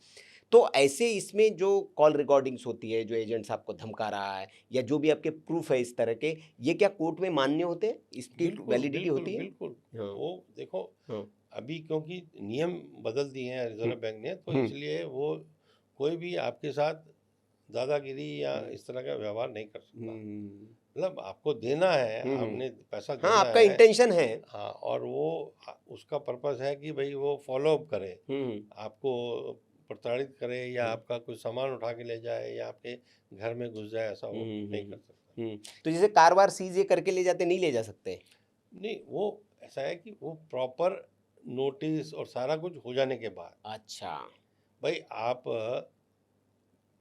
तो ऐसे इसमें जो कॉल रिकॉर्डिंग्स होती है, जो एजेंट्स आपको धमका रहा है या जो भी आपके प्रूफ है इस तरह के, ये क्या कोर्ट में मान्य होते हैं? इसकी बिल्कुल वैलिडिटी बिल्कुल होती है? बिल्कुल। हाँ वो देखो, हाँ। अभी क्योंकि नियम बदल दिए हैं रिजर्व बैंक ने, तो हम्म इसलिए वो कोई भी आपके साथ दादागिरी या इस तरह का व्यवहार नहीं कर सकता। मतलब आपको देना है, आपने पैसा हाँ, देना आपका है। इंटेंशन है। हाँ, और वो उसका पर्पस है कि भाई वो फॉलो अप करे, आपको प्रताड़ित करे या आपका कुछ सामान उठा के ले जाए या आपके घर में घुस जाए, ऐसा वो नहीं कर सकता। तो जैसे कार वार सीज ये करके ले जाते, नहीं ले जा सकते? नहीं, वो ऐसा है कि वो प्रॉपर नोटिस और सारा कुछ हो जाने के बाद। अच्छा। भाई आप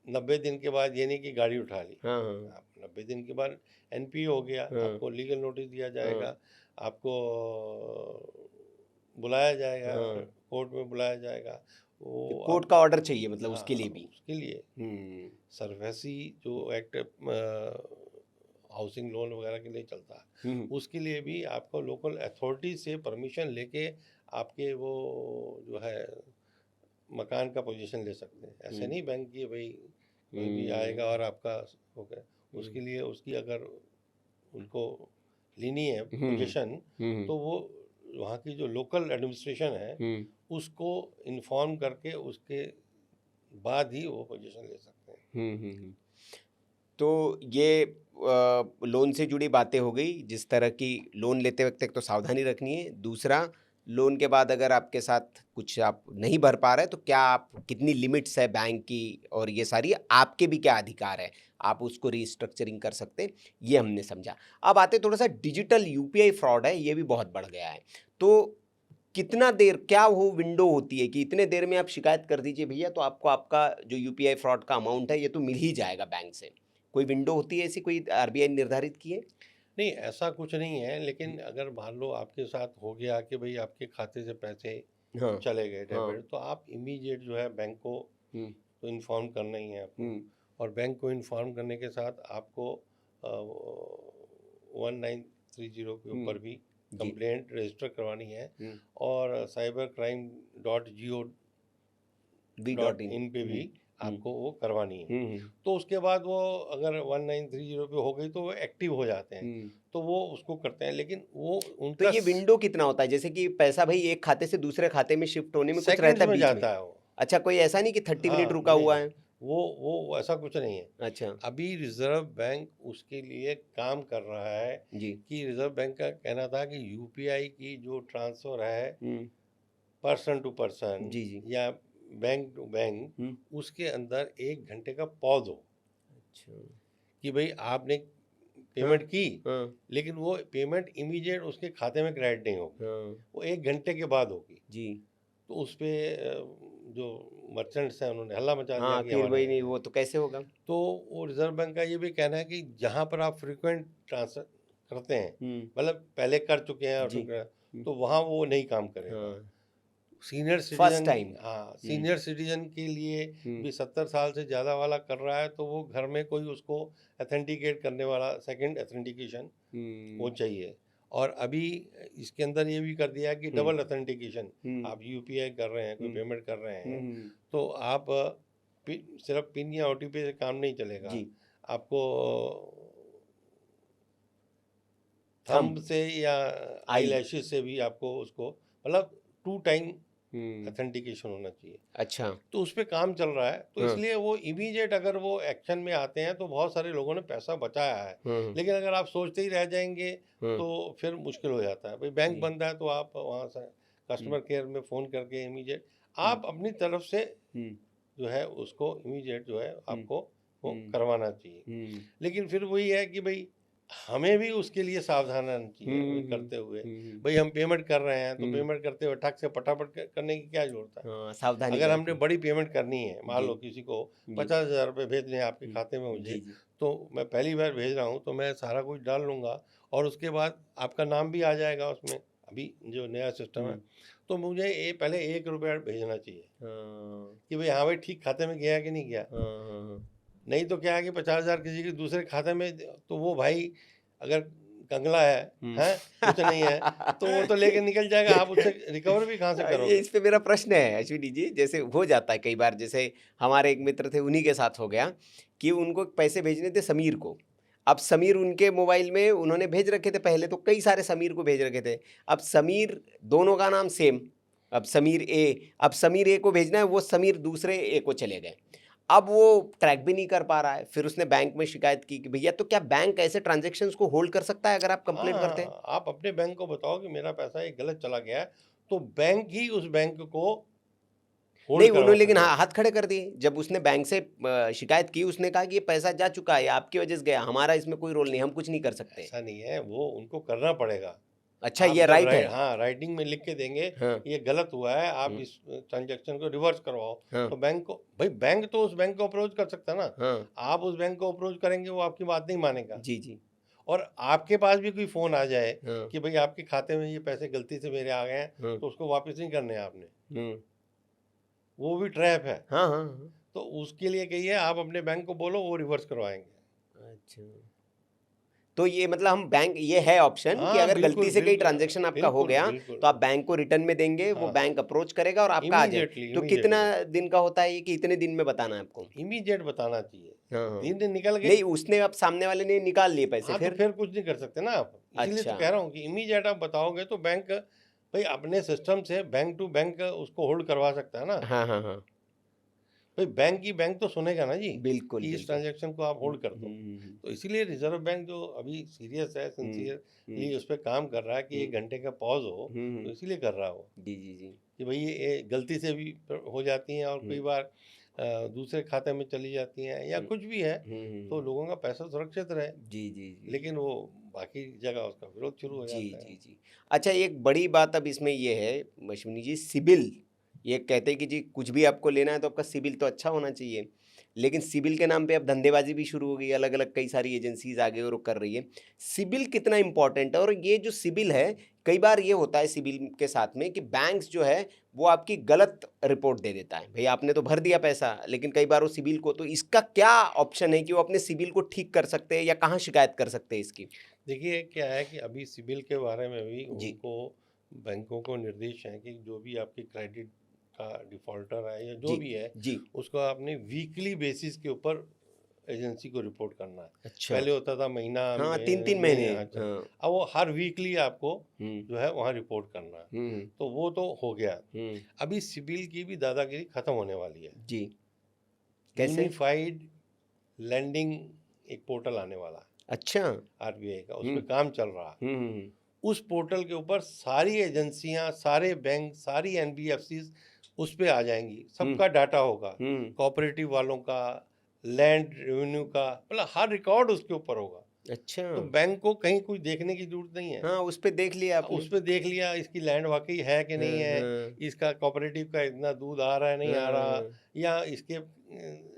90 दिन के बाद ये नहीं कि गाड़ी उठा ली, हाँ हाँ आप 90 दिन के बाद एनपीए हो गया, हाँ आपको लीगल नोटिस दिया जाएगा, आपको बुलाया जाएगा, हाँ। कोर्ट में बुलाया जाएगा। वो कोर्ट आप, का ऑर्डर चाहिए मतलब हाँ, उसके लिए भी? उसके लिए सर्फेसी जो एक्ट हाउसिंग लोन वगैरह के लिए चलता है, उसके लिए भी आपको लोकल अथॉरिटी से परमिशन लेके आपके वो जो है मकान का पोजीशन ले सकते हैं। ऐसे नहीं बैंक की भाई कोई भी आएगा और आपका हो गया। उसके लिए उसकी अगर उनको लेनी है पोजीशन, तो वो वहाँ की जो लोकल एडमिनिस्ट्रेशन है उसको इन्फॉर्म करके उसके बाद ही वो पोजीशन ले सकते हैं। तो ये लोन से जुड़ी बातें हो गई। जिस तरह की लोन लेते वक्त एक तो सावधानी रखनी है, दूसरा लोन के बाद अगर आपके साथ कुछ आप नहीं भर पा रहे तो क्या आप, कितनी लिमिट्स है बैंक की, और ये सारी आपके भी क्या अधिकार है, आप उसको रीस्ट्रक्चरिंग कर सकते हैं, ये हमने समझा। अब आते थोड़ा सा डिजिटल यूपीआई फ्रॉड है, ये भी बहुत बढ़ गया है। तो कितना देर, क्या वो विंडो होती है कि इतने देर में आप शिकायत कर दीजिए भैया तो आपको आपका जो यूपीआई फ्रॉड का अमाउंट है ये तो मिल ही जाएगा बैंक से? कोई विंडो होती है ऐसी, कोई आरबीआई निर्धारित की है? नहीं, ऐसा कुछ नहीं है, लेकिन अगर मान लो आपके साथ हो गया कि भाई आपके खाते से पैसे हाँ चले गए हाँ। डेबिट, तो आप इमीडिएट जो है बैंक को तो इन्फॉर्म करना ही है आपको। और बैंक को इन्फॉर्म करने के साथ आपको 1930 के ऊपर भी कंप्लेंट रजिस्टर करवानी है और cybercrime.gov.in पे भी आपको वो करवानी है। तो उसके बाद वो अगर 1930 पे हो गई तो वो एक्टिव हो जाते हैं, तो वो उसको करते हैं। लेकिन वो तो उनका ये विंडो कितना होता है, जैसे कि पैसा भाई एक खाते से दूसरे खाते में शिफ्ट होने में कुछ सेकंड्स रहता है में बीच में? जाता है वो। अच्छा, कोई ऐसा नहीं कि 30 मिनट हाँ, रुका नहीं, हुआ है? वो ऐसा कुछ नहीं है। अच्छा अभी रिजर्व बैंक उसके लिए काम कर रहा है जी। कि रिजर्व बैंक का कहना था कि यूपीआई की जो ट्रांसफर है पर्सन टू पर्सन जी जी। या बैंक टू बैंक, उसके अंदर 1 घंटे का पॉज हो। अच्छा। कि भाई आपने पेमेंट की, हाँ लेकिन वो पेमेंट इमीडिएट उसके खाते में क्रेडिट नहीं होगी, वो 1 घंटे के बाद होगी। जी। तो उस पे जो मर्चेंट्स हैं उन्होंने हल्ला मचा दिया हाँ कि कि हमारे, भाई नहीं, वो तो कैसे होगा? तो वो रिजर्व बैंक का ये भी कहना है कि जहाँ पर आप फ्रीक्वेंट ट्रांसफर करते हैं, मतलब पहले कर चुके हैं और जी। तो वहाँ वो नहीं काम करेगा। हाँ सीनियर फर्स्ट सिटीजन, टाइम। हाँ, सीनियर सिटीजन के लिए भी 70 साल से ज़्यादा वाला कर रहा है, तो वो घर में कोई उसको अथेंटिकेट करने वाला सेकंड अथेंटिकेशन वो चाहिए। और अभी इसके अंदर ये भी कर दिया है कि डबल अथेंटिकेशन, आप यूपीआई कर रहे हैं, कोई पेमेंट कर रहे हैं, तो आप सिर्फ पिन या ओटीपी से काम नहीं चलेगा, जी। आपको थंब थंब से या आई लैशेस से भी आपको उसको, मतलब 2 टाइम अथेंटिकेशन होना चाहिए। अच्छा। तो उस पर काम चल रहा है, तो इसलिए वो इमीडिएट अगर वो एक्शन में आते हैं तो बहुत सारे लोगों ने पैसा बचाया है। लेकिन अगर आप सोचते ही रह जाएंगे तो फिर मुश्किल हो जाता है। भाई बैंक बंद है तो आप वहाँ से कस्टमर केयर में फ़ोन करके इमीडिएट आप अपनी तरफ से जो है उसको इमीडिएट जो है आपको वो करवाना चाहिए। लेकिन फिर वही है कि भाई हमें भी उसके लिए सावधान रहना चाहिए ये करते हुए। भाई हम पेमेंट कर रहे हैं तो पेमेंट करते हुए ठक से फटाफट करने की क्या जरूरत है। हाँ, सावधानी अगर हमने बरतनी। बड़ी पेमेंट करनी है, मान जी। लो किसी को जी। 50,000 रुपये भेजने हैं आपके खाते में मुझे, जी जी। तो मैं पहली बार भेज रहा हूँ तो मैं सारा कुछ डाल लूँगा और उसके बाद आपका नाम भी आ जाएगा उसमें, अभी जो नया सिस्टम है। तो मुझे ये पहले 1 रुपया भेजना चाहिए हाँ कि भाई हाँ भाई ठीक खाते में गया कि नहीं गया। हाँ नहीं तो क्या है कि 50,000 किसी के दूसरे खाते में, तो वो भाई अगर कंगला है कुछ नहीं है, तो वो तो लेके निकल जाएगा, आप उससे रिकवर भी कहाँ से ये करोगे। इस पे मेरा प्रश्न है अश्विनी जी, जैसे हो जाता है कई बार, जैसे हमारे एक मित्र थे, उन्हीं के साथ हो गया कि उनको पैसे भेजने थे समीर को। अब समीर उनके मोबाइल में उन्होंने भेज रखे थे, पहले तो कई सारे समीर को भेज रखे थे। अब समीर, दोनों का नाम सेम, अब समीर ए, अब समीर ए को भेजना है, वो समीर दूसरे ए को चले गए। अब वो ट्रैक भी नहीं कर पा रहा है। फिर उसने बैंक में शिकायत की कि भैया, तो क्या बैंक ऐसे ट्रांजैक्शंस को होल्ड कर सकता है अगर आप कंप्लेंट करते हैं? आप अपने बैंक को बताओ कि मेरा पैसा ये गलत चला गया है, तो बैंक ही उस बैंक को नहीं, होल्ड करवा उन्होंने लेकिन सकेगा। हाथ खड़े कर दिए। जब उसने बैंक से शिकायत की, उसने कहा कि ये पैसा जा चुका है, आपकी वजह से गया, हमारा इसमें कोई रोल नहीं, हम कुछ नहीं कर सकते। ऐसा नहीं है, वो उनको करना पड़ेगा। अच्छा, आप ये जब राइट है। हाँ राइटिंग में लिख के देंगे हाँ। ये गलत हुआ है, आप इस ट्रांजैक्शन को रिवर्स करवाओ, हाँ। तो बैंक को, भाई बैंक तो उस बैंक को अप्रोच कर सकता है ना। हाँ। आप उस बैंक को अप्रोच करेंगे, वो आपकी बात नहीं मानेगा। जी जी। और आपके पास भी कोई फोन आ जाए हाँ। कि भाई आपके खाते में ये पैसे गलती से मेरे आ गए हैं, हाँ। तो उसको वापस नहीं करने हैं आपने, हम्म। वो भी ट्रैप है। हाँ हाँ हाँ। तो उसके लिए कहिए, आप अपने बैंक को बोलो, वो रिवर्स करवाएंगे। अच्छा, तो ये मतलब हम बैंक, ये है ऑप्शन कि हाँ अगर बिल्कुल गलती से कई बिल्कुल ट्रांजैक्शन आपका हो बिल्कुल गया, बिल्कुल। तो आप बैंक को रिटर्न में देंगे, वो हाँ। बैंक अप्रोच करेगा और आपका आ जाए। इमीडिएटली तो कितना दिन का होता है ये, कि इतने दिन में बताना है आपको? इमीडिएट बताना चाहिए। हाँ हाँ। दिन निकल गए, नहीं, उसने, अब सामने वाले ने निकाल लिए पैसे, हाँ, तो फिर कुछ नहीं कर सकते ना आप। इसीलिए तो अच्छा। कह रहा हूँ कि इमीडिएट आप बताओगे तो बैंक भाई अपने सिस्टम से बैंक टू बैंक उसको होल्ड करवा सकता है ना। हाँ हाँ हाँ, भाई बैंक की बैंक तो सुनेगा ना जी बिल्कुल कि इस बिल्कुल। ट्रांजैक्शन को आप होल्ड कर दो। तो इसीलिए रिजर्व बैंक जो अभी सीरियस है, सिंसियरली उस पर काम कर रहा है कि 1 घंटे का पॉज हो, तो इसीलिए कर रहा हो जी जी जी। कि भाई ये गलती से भी हो जाती हैं और कई बार दूसरे खाते में चली जाती हैं या कुछ भी है, तो लोगों का पैसा सुरक्षित रहे। जी जी जी। लेकिन वो बाकी जगह उसका विरोध शुरू हो जी जाता है। जी जी। अच्छा, एक बड़ी बात अब इसमें ये है अश्विनी जी, सिबिल। ये कहते हैं कि जी कुछ भी आपको लेना है तो आपका सिबिल तो अच्छा होना चाहिए, लेकिन सिबिल के नाम पे अब धंधेबाजी भी शुरू हो गई, अलग अलग कई सारी एजेंसीज आगे और कर रही है। सिबिल कितना इंपॉर्टेंट है? और ये जो सिबिल है, कई बार ये होता है सिबिल के साथ में कि बैंक्स जो है वो आपकी गलत रिपोर्ट दे देता है। भाई आपने तो भर दिया पैसा, लेकिन कई बार वो सिबिल को, तो इसका क्या ऑप्शन है कि वो अपने सिबिल को ठीक कर सकते हैं, या कहाँ शिकायत कर सकते हैं इसकी? देखिए क्या है कि अभी सिबिल के बारे में भी जी। उनको, बैंकों को निर्देश है कि जो भी आपकी क्रेडिट का डिफॉल्टर है या जो जी भी है, जी। उसको आपने वीकली बेसिस के ऊपर एजेंसी को रिपोर्ट करना है। अच्छा। पहले होता था महीना हाँ, में, 3-3 महीने। अच्छा। हाँ। अब वो हर वीकली आपको हम्म जो है वहाँ रिपोर्ट करना है, हम्म तो वो तो हो गया। हम्म। अभी सिबिल की भी दादागिरी खत्म होने वाली है। जी, कैसे? यूनिफाइड लैंडिंग एक पोर्टल आने वाला है अच्छा। आरबीआई का, उस पर काम चल रहा है। हम्म। उस पोर्टल के ऊपर सारी एजेंसियां, सारे बैंक, सारी एनबीएफसी उस पे आ जाएंगी, सबका डाटा होगा, कोऑपरेटिव वालों का, लैंड रेवेन्यू का, मतलब हर रिकॉर्ड उसके ऊपर होगा। अच्छा। तो बैंक को कहीं कुछ देखने की जरूरत नहीं है। हाँ, उस पे देख लिया आपने। उस पे देख लिया इसकी लैंड वाकई है कि नहीं है, हाँ, इसका कोऑपरेटिव का इतना दूध आ रहा है नहीं आ रहा, हाँ, या इसके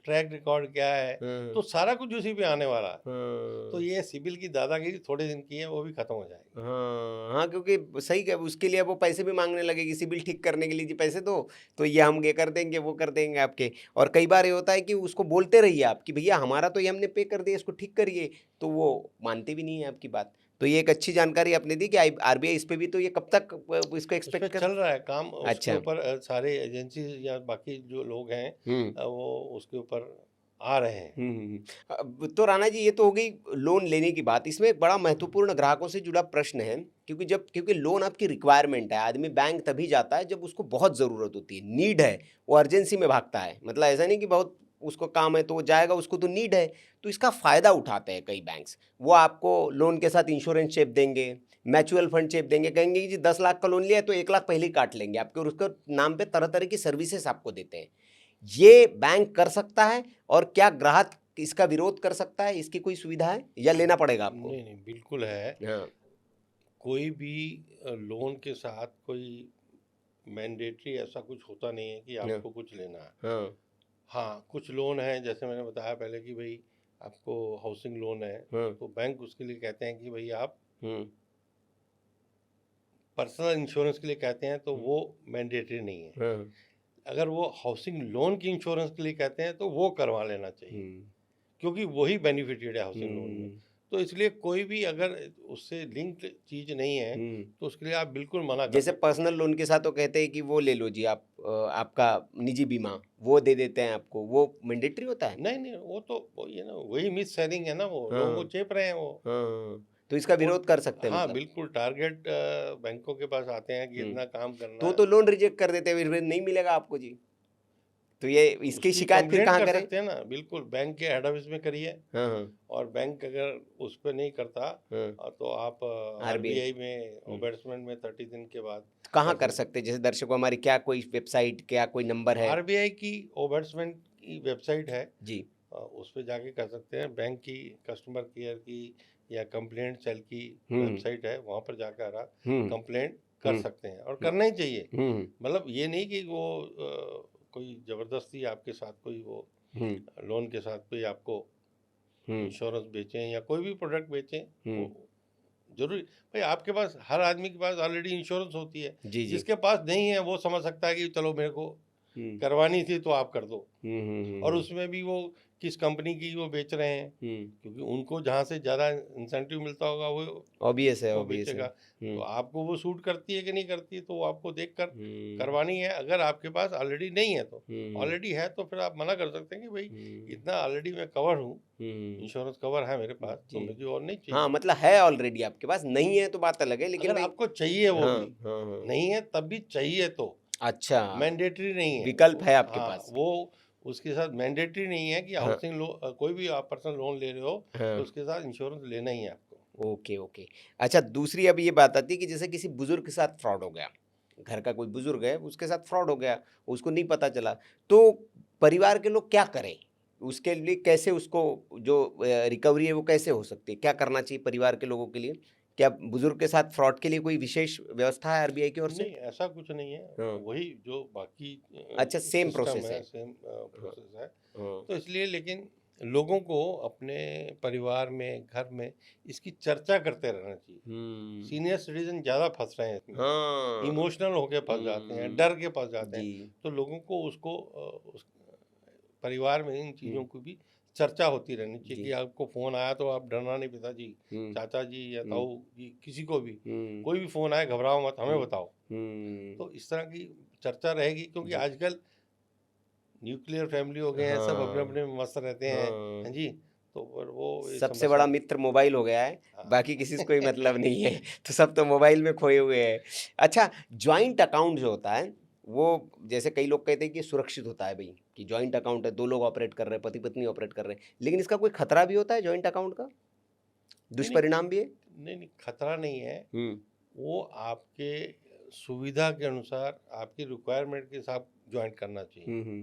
ट्रैक रिकॉर्ड क्या है, हाँ, तो सारा कुछ उसी पे आने वाला है। तो हाँ, ये सिबिल की दादागिरी थोड़े दिन की है, वो भी खत्म हो जाएगी। हाँ हाँ, क्योंकि सही है, उसके लिए वो पैसे भी मांगने लगेगी, सिबिल ठीक करने के लिए, जी पैसे दो, तो ये हम ये कर देंगे, वो कर देंगे आपके। और कई बार ये होता है कि उसको बोलते रहिए आप कि भैया हमारा तो ये हमने पे कर दिया, इसको ठीक करिए, तो वो मानते भी नहीं है आपकी बात। तो ये एक अच्छी जानकारी आपने दी कि आरबीआई इस पे भी, तो ये कब तक इसको उस पे एक्सपेक्ट कर? चल रहा है काम, उसके अच्छा। ऊपर सारे एजेंसी या बाकी जो लोग हैं वो उसके ऊपर आ रहे हैं। अब तो राणा जी, ये तो हो गई लोन लेने की बात। इसमें एक बड़ा महत्वपूर्ण ग्राहकों से जुड़ा प्रश्न है, क्योंकि लोन आपकी रिक्वायरमेंट है, आदमी बैंक तभी जाता है जब उसको बहुत ज़रूरत होती है, नीड है, वो अर्जेंसी में भागता है। मतलब ऐसा नहीं कि बहुत उसको काम है तो वो जाएगा, उसको तो नीड है। तो इसका फ़ायदा उठाते हैं कई बैंक्स। वो आपको लोन के साथ इंश्योरेंस चेक देंगे, म्यूचुअल फंड चेक देंगे, कहेंगे कि जी 10 लाख का लोन लिया है तो 1 लाख पहले ही काट लेंगे आपके, और उसके नाम पे तरह तरह की सर्विसेज आपको देते हैं। ये बैंक कर सकता है, और क्या ग्राहक इसका विरोध कर सकता है? इसकी कोई सुविधा है या लेना पड़ेगा आपको? नहीं नहीं, बिल्कुल है। हाँ, कोई भी लोन के साथ कोई मैंडेटरी ऐसा कुछ होता नहीं है कि आपको कुछ लेना है। हाँ, हाँ, कुछ लोन हैं, जैसे मैंने बताया पहले कि भाई आपको हाउसिंग लोन है, हाँ, तो बैंक उसके लिए कहते हैं कि भाई आप हम्म, पर्सनल इंश्योरेंस के लिए कहते हैं, तो वो मैंडेटरी नहीं है। हाँ, अगर वो हाउसिंग लोन की इंश्योरेंस के लिए कहते हैं तो वो करवा लेना चाहिए, क्योंकि वही बेनिफिटेड है हाउसिंग लोन में। तो इसलिए कोई भी अगर उससे लिंक्ड चीज नहीं है तो उसके लिए आप बिल्कुल मना कर जैसे सकते पर्सनल लोन के साथ वो कहते हैं कि वो ले लो जी आप, आपका निजी बीमा वो दे देते हैं आपको, वो मैंडेटरी होता है? हैं। नहीं नहीं, वो तो वही है ना, वही मिस सेलिंग है ना, वो हाँ, लोगों को चेप रहे हैं वो। हाँ, तो इसका वो विरोध कर सकते हैं हाँ मतलब? बिल्कुल, टारगेट बैंकों के पास आते हैं कि इतना काम करना है। तो लोन रिजेक्ट कर देते हैं, फिर नहीं मिलेगा आपको जी, तो ये इसकी उसकी शिकायत फिर कंप्लेंट कहाँ कर करें? सकते हैं ना, बिल्कुल बैंक के हेड ऑफिस में करिए। हाँ, हाँ, और बैंक अगर उस पर नहीं करता हाँ, तो आप आरबीआई आरबीआई में ओम्बड्समैन में 30 दिन के बाद कहाँ कर कर सकते सकते हैं? जैसे दर्शकों हमारी क्या कोई वेबसाइट, क्या कोई नंबर हैं। है? आरबीआई की ओम्बड्समैन की वेबसाइट है, जी, उस पर जाके कर सकते हैं। बैंक की कस्टमर केयर की या कंप्लेंट सेल की हम्म, वेबसाइट है, वहाँ पर जाकर आप हम्म, कंप्लेंट कर हम्म, सकते हैं, और करना ही चाहिए। हम्म, मतलब ये नहीं कि वो कोई ज़बरदस्ती आपके साथ कोई वो हम्म, लोन के साथ कोई आपको हम्म, इंश्योरेंस बेचें या कोई भी प्रोडक्ट बेचें। वो हम्म, जरूरी भाई, आपके पास हर आदमी के पास ऑलरेडी इंश्योरेंस होती है। जी, जी, जिसके पास नहीं है वो समझ सकता है कि चलो मेरे को हम्म, करवानी थी तो आप कर दो। हम्म, और उसमें भी वो किस कंपनी की वो बेच रहे हैं, क्योंकि उनको जहाँ से ज़्यादा इंसेंटिव मिलता होगा ऑब्वियस है, वो ऑब्वियस है। बेचेगा। तो आपको वो सूट करती है कि नहीं करती है, तो वो आपको देख कर हम्म, करवानी है। अगर आपके पास ऑलरेडी नहीं है तो हम्म, ऑलरेडी है तो फिर आप मना कर सकते हैं कि भाई हम्म, इतना ऑलरेडी मैं कवर हूँ, हम्म, इंश्योरेंस कवर है मेरे पास, तो जी, मुझे और नहीं हाँ, चाहिए। मतलब है ऑलरेडी आपके पास, नहीं है तो बात अलग है, लेकिन अगर भाई आपको चाहिए वो हाँ, भी हाँ, हाँ, नहीं है तब भी चाहिए तो अच्छा, मैंडेटरी नहीं है विकल्प वो। है आपके हाँ, पास? वो उसके साथ मैंडेटरी नहीं है कि हाँ, हाउसिंग लोन, कोई भी आप पर्सनल लोन ले रहे हो तो हाँ, उसके साथ इंश्योरेंस लेना ही है आपको। Okay, okay. अच्छा, दूसरी अब ये बात आती है कि जैसे किसी बुजुर्ग के साथ फ्रॉड हो गया, घर का कोई बुजुर्ग है, उसके साथ फ्रॉड हो गया, उसको नहीं पता चला, तो परिवार के लोग क्या करें? उसके लिए कैसे उसको जो रिकवरी है वो कैसे हो सकती है? क्या करना चाहिए परिवार के लोगों के लिए? क्या बुजुर्ग के साथ फ्रॉड के लिए कोई विशेष व्यवस्था है आरबीआई की ओर से? नहीं, ऐसा कुछ नहीं है, हाँ, वही जो बाकी अच्छा, सेम सिस्टम प्रोसेस है, है। सेम हाँ, प्रोसेस है। हाँ, तो इसलिए, लेकिन लोगों को अपने परिवार में, घर में इसकी चर्चा करते रहना चाहिए। हम्म, सीनियर सिटीजन ज़्यादा फंस रहे हैं इसमें, हाँ, इमोशनल होके फंस जाते हैं, डर के फंस जाते हैं। जी, तो लोगों को उसको परिवार में इन चीज़ों की भी चर्चा होती रहनी चाहिए जी, कि आपको फ़ोन आया तो आप डरना नहीं, पिताजी, हम्म, चाचा जी या हम्म, ताऊ जी, किसी को भी हम्म, कोई भी फ़ोन आए घबराओ मत, हमें बताओ। हम्म, तो इस तरह की चर्चा रहेगी, क्योंकि जी, आजकल न्यूक्लियर फैमिली हो गए हैं, सब अपने हाँ, अपने में मस्त रहते हैं। हाँ हाँ, जी, तो फिर वो ये सबसे समस्या। बड़ा मित्र मोबाइल हो गया है, हाँ बाकी किसी से कोई मतलब नहीं है, तो सब तो मोबाइल में खोए हुए हैं। अच्छा, जॉइंट अकाउंट जो होता है, वो जैसे कई लोग कहते हैं कि सुरक्षित होता है भाई, कि जॉइंट अकाउंट है, 2 लोग ऑपरेट कर रहे हैं, पति-पत्नी ऑपरेट कर रहे हैं, लेकिन इसका कोई खतरा भी होता है जॉइंट अकाउंट का? नहीं नहीं, दुष्परिणाम भी है? नहीं नहीं, खतरा नहीं है। हुँ, वो आपके सुविधा के अनुसार, आपकी रिक्वायरमेंट के हिसाब ज्वाइंट करना चाहिए। हुँ, हुँ,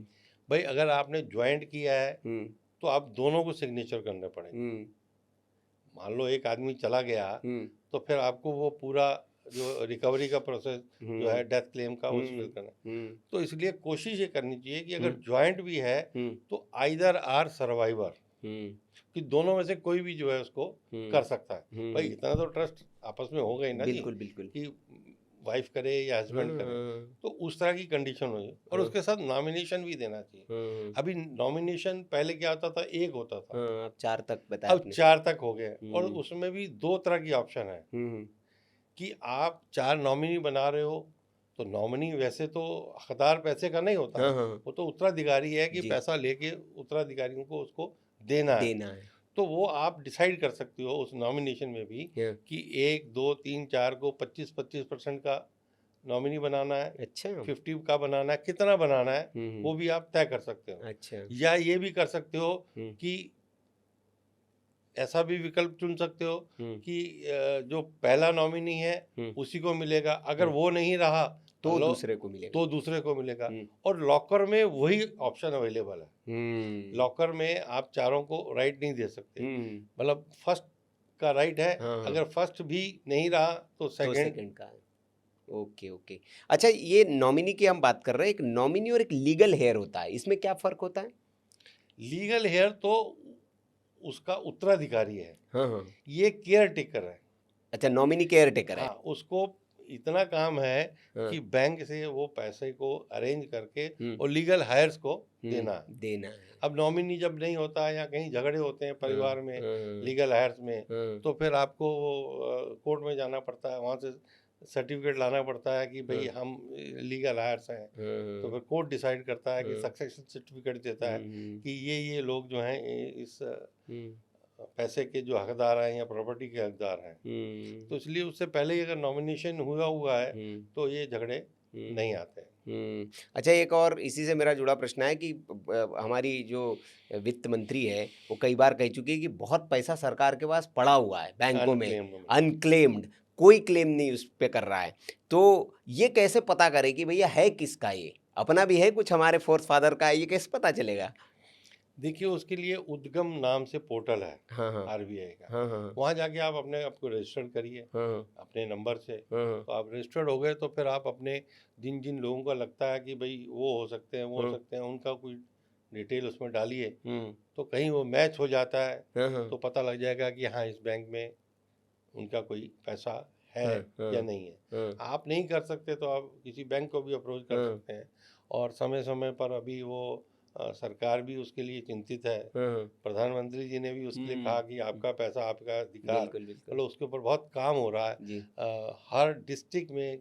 भाई अगर आपने ज्वाइंट किया है हुँ, तो आप दोनों को सिग्नेचर करने पड़ेंगे। हुँ, मान लो एक आदमी चला गया, हुँ, तो फिर आपको वो पूरा जो रिकवरी का प्रोसेस जो है हुँ, डेथ क्लेम का, वो फिल हुँ, करना है। हुँ, तो इसलिए कोशिश ये करनी चाहिए कि हुँ, अगर ज्वाइंट भी है हुँ, तो आइदर आर सर्वाइवर, हुँ, कि दोनों में से कोई भी जो है उसको हुँ, कर सकता है। भाई हुँ, इतना तो ट्रस्ट आपस में होगा ही ना जी, बिल्कुल, बिल्कुल। कि वाइफ करे या हाँ, हस्बैंड करे। हाँ, तो उस तरह की कंडीशन हो, और हाँ, उसके साथ नॉमिनेशन भी देना चाहिए। हाँ, अभी नॉमिनेशन पहले क्या होता था, एक होता था, हाँ, अब 4 तक बताया अब आपने। 4 तक हो गए, और हुँ, उसमें भी 2 तरह की ऑप्शन है हुँ, हुँ, कि आप 4 नॉमिनी बना रहे हो, तो नॉमिनी वैसे तो हकदार पैसे का नहीं होता, हाँ, हाँ, हाँ, वो तो उत्तराधिकारी है कि जी, पैसा लेके उत्तराधिकारियों को उसको देना है। देना है। तो वो आप डिसाइड कर सकते हो उस नॉमिनेशन में भी हाँ, कि 1, 2, 3, 4 को 25-25% का नॉमिनी बनाना है, अच्छा, 50 का बनाना है, कितना बनाना है हुँ, वो हुँ, भी आप तय कर सकते हो। अच्छा, या ये भी कर सकते हो हुँ, कि ऐसा भी विकल्प चुन सकते हो हुँ, कि जो पहला नॉमिनी है हुँ, उसी को मिलेगा, अगर हुँ, वो नहीं रहा तो लो- दूसरे को मिलेगा। तो दूसरे को मिलेगा। हम्म, और लॉकर में वही ऑप्शन अवेलेबल है। हम्म, लॉकर में आप चारों को राइट नहीं दे सकते, हम्म, मतलब फर्स्ट का राइट है, हाँ, हाँ। अगर फर्स्ट भी नहीं रहा तो तो सेकंड। सेकंड का है। Okay okay. अच्छा, ये नॉमिनी की हम बात कर रहे हैं, एक नॉमिनी और एक लीगल हेयर होता है, इसमें क्या फर्क होता है? लीगल हेयर तो उसका उत्तराधिकारी है, हाँ हाँ। ये केयर टेकर है। अच्छा, नॉमिनी केयर टेकर है। हाँ, उसको इतना काम है हाँ, कि बैंक से वो पैसे को अरेंज करके हम्म, और लीगल हायर्स को देना है। देना है। अब नॉमिनी जब नहीं होता है या कहीं झगड़े होते हैं परिवार में हाँ, लीगल हायर्स में, हाँ, तो फिर आपको कोर्ट में जाना पड़ता है, वहाँ से सर्टिफिकेट लाना पड़ता है कि भाई हम लीगल हायर्स हैं। तो फिर कोर्ट डिसाइड करता है कि सक्सेशन सर्टिफिकेट देता है कि ये लोग जो हैं इस पैसे के जो हकदार हैं या प्रॉपर्टी के हकदार हैं। तो इसलिए उससे पहले ही अगर नॉमिनेशन हुआ है तो ये झगड़े नहीं आते हैं। अच्छा, एक और इसी से मेरा जुड़ा प्रश्न है कि हमारी जो वित्त मंत्री है वो कई बार कह चुकी है कि बहुत पैसा सरकार के पास पड़ा हुआ है बैंकों में, Unclaimed। अनक्लेम्ड, कोई क्लेम नहीं उस पे कर रहा है। तो ये कैसे पता करे कि भैया है किसका, ये अपना भी है कुछ, हमारे फोर्थ फादर का है, ये कैसे पता चलेगा? देखिए, उसके लिए उद्गम नाम से पोर्टल है हाँ हाँ आरबीआई का, हाँ हाँ वहाँ जाके आप अपने आपको रजिस्टर करिए हाँ अपने नंबर से। हाँ तो आप रजिस्टर्ड हो गए तो फिर आप अपने जिन जिन लोगों का लगता है कि भाई वो हो सकते हैं, वो हो सकते हैं, उनका कोई डिटेल उसमें डालिए। तो कहीं वो मैच हो जाता है हाँ तो पता लग जाएगा कि हाँ, इस बैंक में उनका कोई पैसा है या नहीं है। आप नहीं कर सकते तो आप किसी बैंक को भी अप्रोच कर सकते हैं। और समय समय पर अभी वो सरकार भी उसके लिए चिंतित है। प्रधानमंत्री जी ने भी उसके लिए कहा कि आपका पैसा आपका अधिकार, बिल्कुल बिल्कुल मतलब उसके ऊपर बहुत काम हो रहा है। जी। हर डिस्ट्रिक्ट में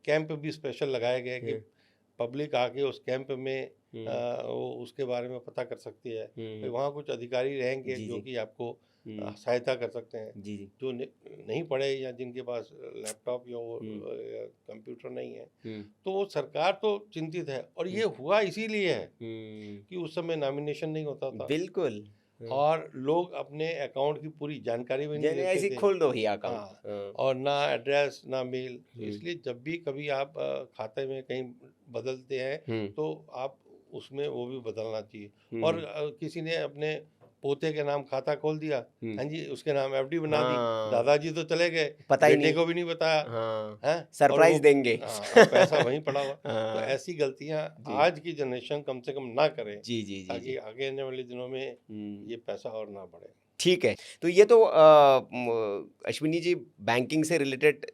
कैंप भी स्पेशल लगाए गए कि पब्लिक आके उस कैंप में वो उसके बारे में पता कर सकती है। तो वहाँ कुछ अधिकारी रहेंगे जी, जो जी। कि आपको सहायता कर सकते हैं। जी जी। जो नहीं पढ़े या जिनके पास लैपटॉप या वो कंप्यूटर नहीं है, तो वो सरकार तो चिंतित है। और ये हुआ इसीलिए है कि उस समय नॉमिनेशन नहीं होता था बिल्कुल। और लोग अपने अकाउंट की पूरी जानकारी भी नहीं जैसे लेते ऐसे थे। खोल दो भैया हाँ, अकाउंट। और ना एड्रेस ना मेल। तो इसलिए जब भी कभी आप खाते में कहीं बदलते हैं तो आप उसमें वो भी बदलना चाहिए। और किसी ने अपने पोते के नाम खाता खोल दिया, हाँ जी, उसके नाम एफडी बना दी, हाँ। दादाजी तो चले गए, पता ही बेटे नहीं। को भी नहीं बताया, हाँ, हैं, और सरप्राइज वो देंगे। अब पैसा वहीं पड़ा हुआ। तो हाँ, ऐसी गलतियां जी। आज की जनरेशन कम से कम ना करे, जी जी जी ताकि जी। आगे आने वाले दिनों में ये पैसा और ना बढ़े। ठीक है, तो ये तो अश्विनी जी बैंकिंग से रिलेटेड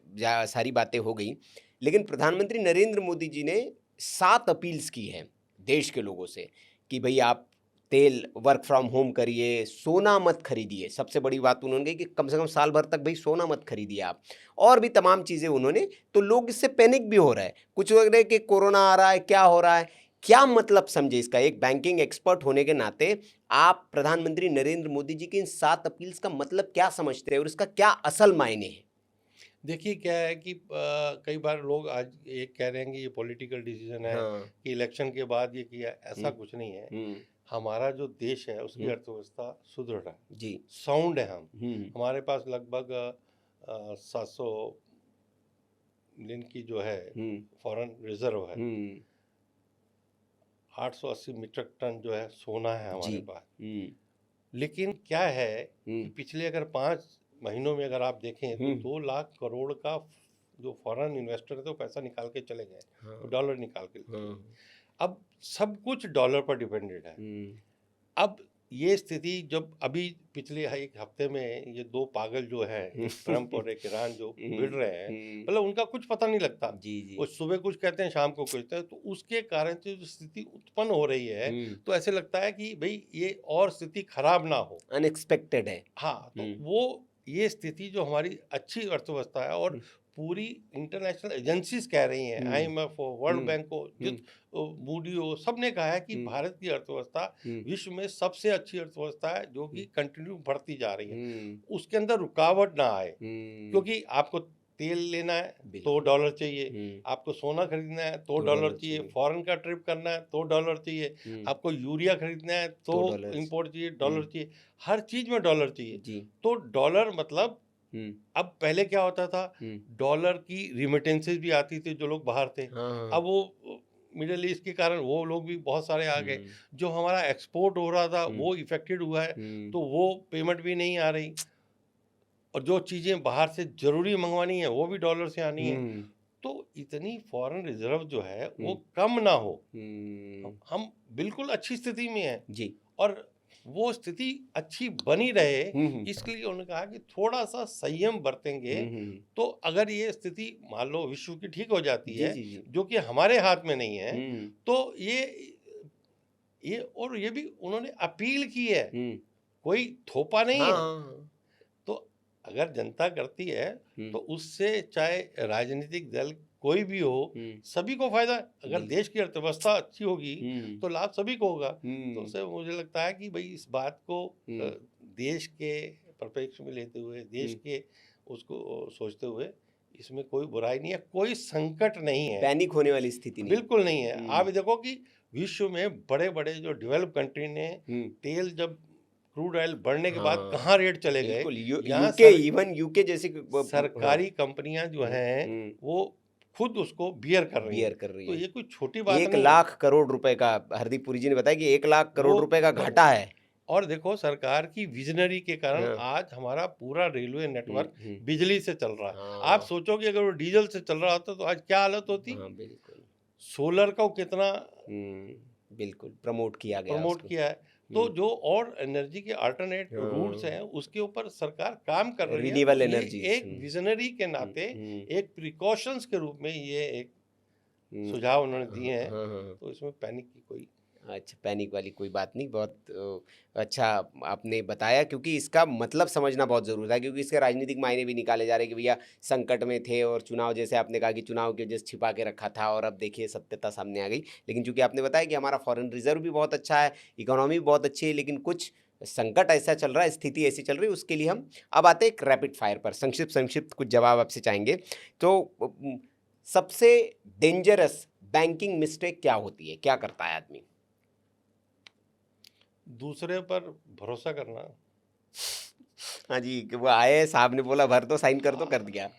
सारी बातें हो गई, लेकिन प्रधानमंत्री नरेंद्र मोदी जी ने 7 अपील्स की हैं देश के लोगों से कि भाई आप तेल वर्क फ्रॉम होम करिए, सोना मत खरीदिए। सबसे बड़ी बात उन्होंने कही कि कम से कम साल भर तक भाई सोना मत खरीदिए आप, और भी तमाम चीज़ें उन्होंने। तो लोग इससे पैनिक भी हो रहे हैं, कुछ लोग रहे कि कोरोना आ रहा है, क्या हो रहा है, क्या मतलब समझे इसका? एक बैंकिंग एक्सपर्ट होने के नाते आप प्रधानमंत्री नरेंद्र मोदी जी की इन 7 अपील्स का मतलब क्या समझते हैं और इसका क्या असल मायने है? देखिए, क्या है कि कई बार लोग आज ये कह रहे हैं कि ये पॉलिटिकल डिसीजन है हाँ। कि इलेक्शन के बाद ये किया। ऐसा कुछ नहीं है। हमारा जो देश है उसकी अर्थव्यवस्था सुदृढ़ है जी। साउंड है। हम हमारे पास लगभग 700 दिन की जो है फॉरेन रिजर्व है। 880 मीट्रिक टन जो है सोना है हमारे पास। लेकिन क्या है कि पिछले अगर 5 महीनों में अगर आप देखें तो 2 लाख करोड़ का जो फॉरेन इन्वेस्टर है तो पैसा निकाल के चले गए। तो डॉलर निकाल के चले गए। अब सब कुछ डॉलर पर डिपेंडेड है। अब ये स्थिति जब अभी पिछले एक हफ्ते में ये 2 पागल जो है, एक ट्रंप और एक ईरान, जो भिड़ रहे हैं, मतलब उनका कुछ पता नहीं लगता। वो सुबह कुछ कहते हैं, शाम को कुछ कहते हैं। तो उसके कारण से जो स्थिति उत्पन्न हो रही है, तो ऐसे लगता है कि भाई ये और स्थिति खराब ना हो, अनएक्सपेक्टेड है। हाँ, तो वो ये स्थिति जो हमारी अच्छी अर्थव्यवस्था है, और पूरी इंटरनेशनल एजेंसीज कह रही हैं, IMF हो, वर्ल्ड बैंक हो, मूडी हो, सब ने कहा है कि भारत की अर्थव्यवस्था विश्व में सबसे अच्छी अर्थव्यवस्था है, जो कि कंटिन्यू बढ़ती जा रही है। उसके अंदर रुकावट ना आए, क्योंकि आपको तेल लेना है तो डॉलर चाहिए, आपको सोना खरीदना है तो डॉलर चाहिए, फॉरेन का ट्रिप करना है तो डॉलर चाहिए, आपको यूरिया खरीदना है तो इंपोर्ट चाहिए, डॉलर चाहिए, हर चीज में डॉलर चाहिए। तो डॉलर मतलब अब पहले क्या होता था, डॉलर की रिमिटेंसेस भी आती थी जो लोग बाहर थे। अब वो मिडिल ईस्ट के कारण वो लोग भी बहुत सारे आ गए। जो हमारा एक्सपोर्ट हो रहा था वो इफेक्टेड हुआ है, तो वो पेमेंट भी नहीं आ रही, और जो चीज़ें बाहर से ज़रूरी मंगवानी है वो भी डॉलर से आनी है। तो इतनी फॉरेन रिजर्व जो है वो कम ना हो, हम बिल्कुल अच्छी स्थिति में हैं जी, और वो स्थिति अच्छी बनी रहे, इसके लिए उन्होंने कहा कि थोड़ा सा संयम बरतेंगे तो अगर ये स्थिति मान लो विश्व की ठीक हो जाती जी, है, जी, जी, जो कि हमारे हाथ में नहीं है, तो ये और ये भी उन्होंने अपील की है, कोई थोपा नहीं है। हाँ, तो अगर जनता करती है तो उससे चाहे राजनीतिक दल कोई भी हो, सभी को फायदा। अगर देश की अर्थव्यवस्था अच्छी होगी तो लाभ सभी को होगा। तो उससे मुझे लगता है कि भाई इस बात को देश के परिप्रेक्ष्य में लेते हुए, देश के उसको सोचते हुए, इसमें कोई बुराई नहीं है, कोई संकट नहीं है, पैनिक होने वाली स्थिति नहीं। बिल्कुल नहीं है। आप देखो कि विश्व में बड़े बड़े जो डेवलप कंट्री ने तेल जब क्रूड ऑयल बढ़ने के बाद कहाँ रेट चले गए, बिल्कुल, यहाँ यूके, इवन यूके जैसी सरकारी कंपनियां जो हैं वो खुद उसको बियर कर रही बियर हैं। कर रही तो है। ये कोई छोटी बात 1 नहीं है। लाख करोड़ रुपए का, हरदीप पुरी जी ने बताया कि 1 लाख करोड़ वो रुपए का घाटा है। और देखो सरकार की विजनरी के कारण आज हमारा पूरा रेलवे नेटवर्क बिजली से चल रहा है। आप सोचो कि अगर वो डीजल से चल रहा होता तो आज क्या हालत होती। बिल्कुल, सोलर को कितना बिल्कुल प्रमोट किया गया प्रमोट उसको। किया है। तो जो और एनर्जी के अल्टरनेट रूट्स हैं उसके ऊपर सरकार काम कर रही है। रिन्यूएबल तो ये एनर्जीज, एक विजनरी के नाते एक प्रिकॉशंस के रूप में ये एक सुझाव उन्होंने दिए हैं। तो इसमें पैनिक की कोई अच्छा, पैनिक वाली कोई बात नहीं। बहुत अच्छा आपने बताया, क्योंकि इसका मतलब समझना बहुत ज़रूरी था, क्योंकि इसके राजनीतिक मायने भी निकाले जा रहे हैं कि भैया संकट में थे और चुनाव, जैसे आपने कहा कि चुनाव की वजह से छिपा के रखा था और अब देखिए सत्यता सामने आ गई। लेकिन चूंकि आपने बताया कि हमारा फॉरेन रिजर्व भी बहुत अच्छा है, इकोनॉमी भी बहुत अच्छी है, लेकिन कुछ संकट ऐसा चल रहा है, स्थिति ऐसी चल रही है, उसके लिए हम अब आते हैं एक रैपिड फायर पर। संक्षिप्त कुछ जवाब आपसे चाहेंगे। तो सबसे डेंजरस बैंकिंग मिस्टेक क्या होती है, क्या करता है आदमी? दूसरे पर भरोसा करना। हाँ जी, कि वो आए, साहब ने बोला भर दो, साइन कर दो, कर दिया।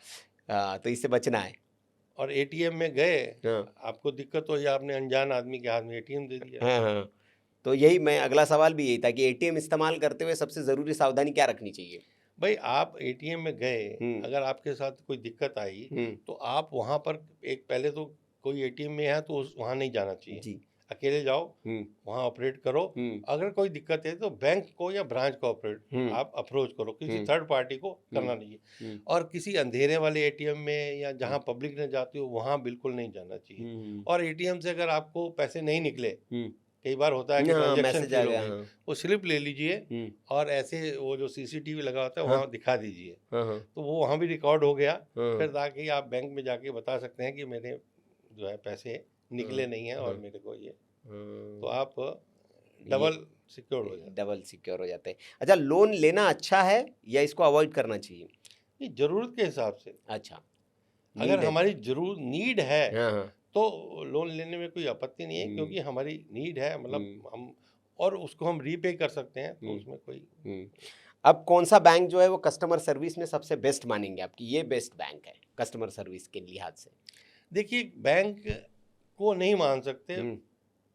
हाँ, तो इससे बचना है। और एटीएम में गए, हाँ, आपको दिक्कत हो या आपने अनजान आदमी के हाथ में एटीएम दे दिया। हाँ, हाँ। तो यही मैं, अगला सवाल भी यही था कि एटीएम इस्तेमाल करते हुए सबसे ज़रूरी सावधानी क्या रखनी चाहिए? भाई आप एटीएम में गए, अगर आपके साथ कोई दिक्कत आई तो आप वहाँ पर एक पहले तो कोई एटीएम में है तो वहाँ नहीं जाना चाहिए जी, अकेले जाओ, वहाँ ऑपरेट करो। अगर कोई दिक्कत है तो बैंक को या ब्रांच को आप अप्रोच करो, किसी थर्ड पार्टी को करना नहीं है। और किसी अंधेरे वाले एटीएम में या जहाँ पब्लिक ने जाती हो वहाँ बिल्कुल नहीं जाना चाहिए। और एटीएम से अगर आपको पैसे नहीं निकले, कई बार होता है कि ट्रांजैक्शन फेल हो गई, वो स्लिप ले लीजिए और ऐसे वो जो सीसीटीवी लगा होता है वहाँ दिखा दीजिए, तो वो वहाँ भी रिकॉर्ड हो गया। फिर ताकि आप बैंक में जाके बता सकते हैं कि मेरे जो है पैसे निकले नहीं है और मेरे को ये, तो आप डबल सिक्योर हो जाते हैं। अच्छा, लोन लेना अच्छा है या इसको अवॉइड करना चाहिए? ये जरूरत के हिसाब से। अच्छा, अगर हमारी जरूर नीड है हाँ, तो लोन लेने में कोई आपत्ति नहीं है, क्योंकि हमारी नीड है, मतलब हम और उसको हम रीपे कर सकते हैं, तो उसमें कोई। अब कौन सा बैंक जो है वो कस्टमर सर्विस में सबसे बेस्ट मानेंगे आपकी, ये बेस्ट बैंक है कस्टमर सर्विस के लिहाज से? देखिए, बैंक को नहीं मान सकते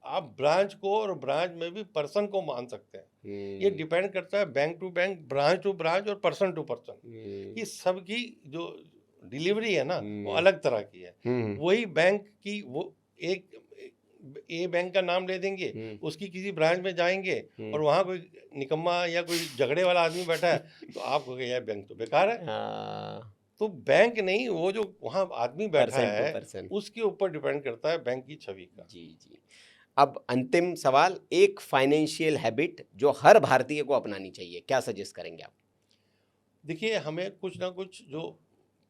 आप, ब्रांच को, और ब्रांच में भी पर्सन को मान सकते हैं। ये डिपेंड करता है bank to bank, branch to branch और पर्सन टू पर्सन। ये सबकी जो डिलीवरी है ना वो अलग तरह की है। वही बैंक की वो एक ए बैंक का नाम ले देंगे, उसकी किसी ब्रांच में जाएंगे और वहाँ कोई निकम्मा या कोई झगड़े वाला आदमी बैठा है तो आप कहोगे यार बैंक तो बेकार है। तो बैंक नहीं, वो जो वहाँ आदमी बैठा है उसके ऊपर डिपेंड करता है बैंक की छवि का। जी जी। अब अंतिम सवाल, एक फाइनेंशियल हैबिट जो हर भारतीय को अपनानी चाहिए, क्या सजेस्ट करेंगे आप? देखिए, हमें कुछ ना कुछ, जो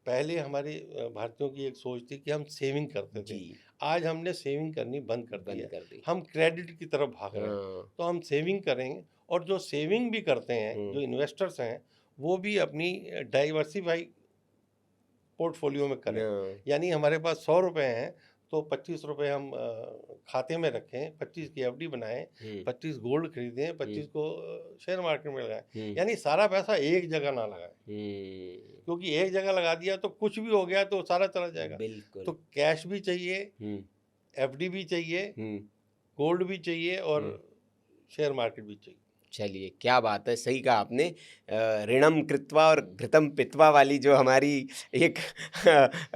पहले हमारे भारतीयों की एक सोच थी कि हम सेविंग करते थे, आज हमने सेविंग करनी बंद कर दी। हम क्रेडिट की तरफ भाग रहे हैं। तो हम सेविंग करेंगे, और जो सेविंग भी करते हैं, जो इन्वेस्टर्स हैं, वो भी अपनी डाइवर्सिफाई पोर्टफोलियो में करें। यानी हमारे पास 100 रुपए हैं तो 25 रुपए हम खाते में रखें, 25 की एफडी बनाएं, 25 गोल्ड खरीदें, 25 को शेयर मार्केट में लगाएं। यानी सारा पैसा एक जगह ना लगाएं, क्योंकि एक जगह लगा दिया तो कुछ भी हो गया तो सारा चला जाएगा। बिल्कुल। तो कैश भी चाहिए, एफडी भी चाहिए, गोल्ड भी चाहिए और शेयर मार्केट भी चाहिए। चलिए, क्या बात है, सही कहा आपने। ऋणम कृत्वा और घृतम पित्वा वाली जो हमारी एक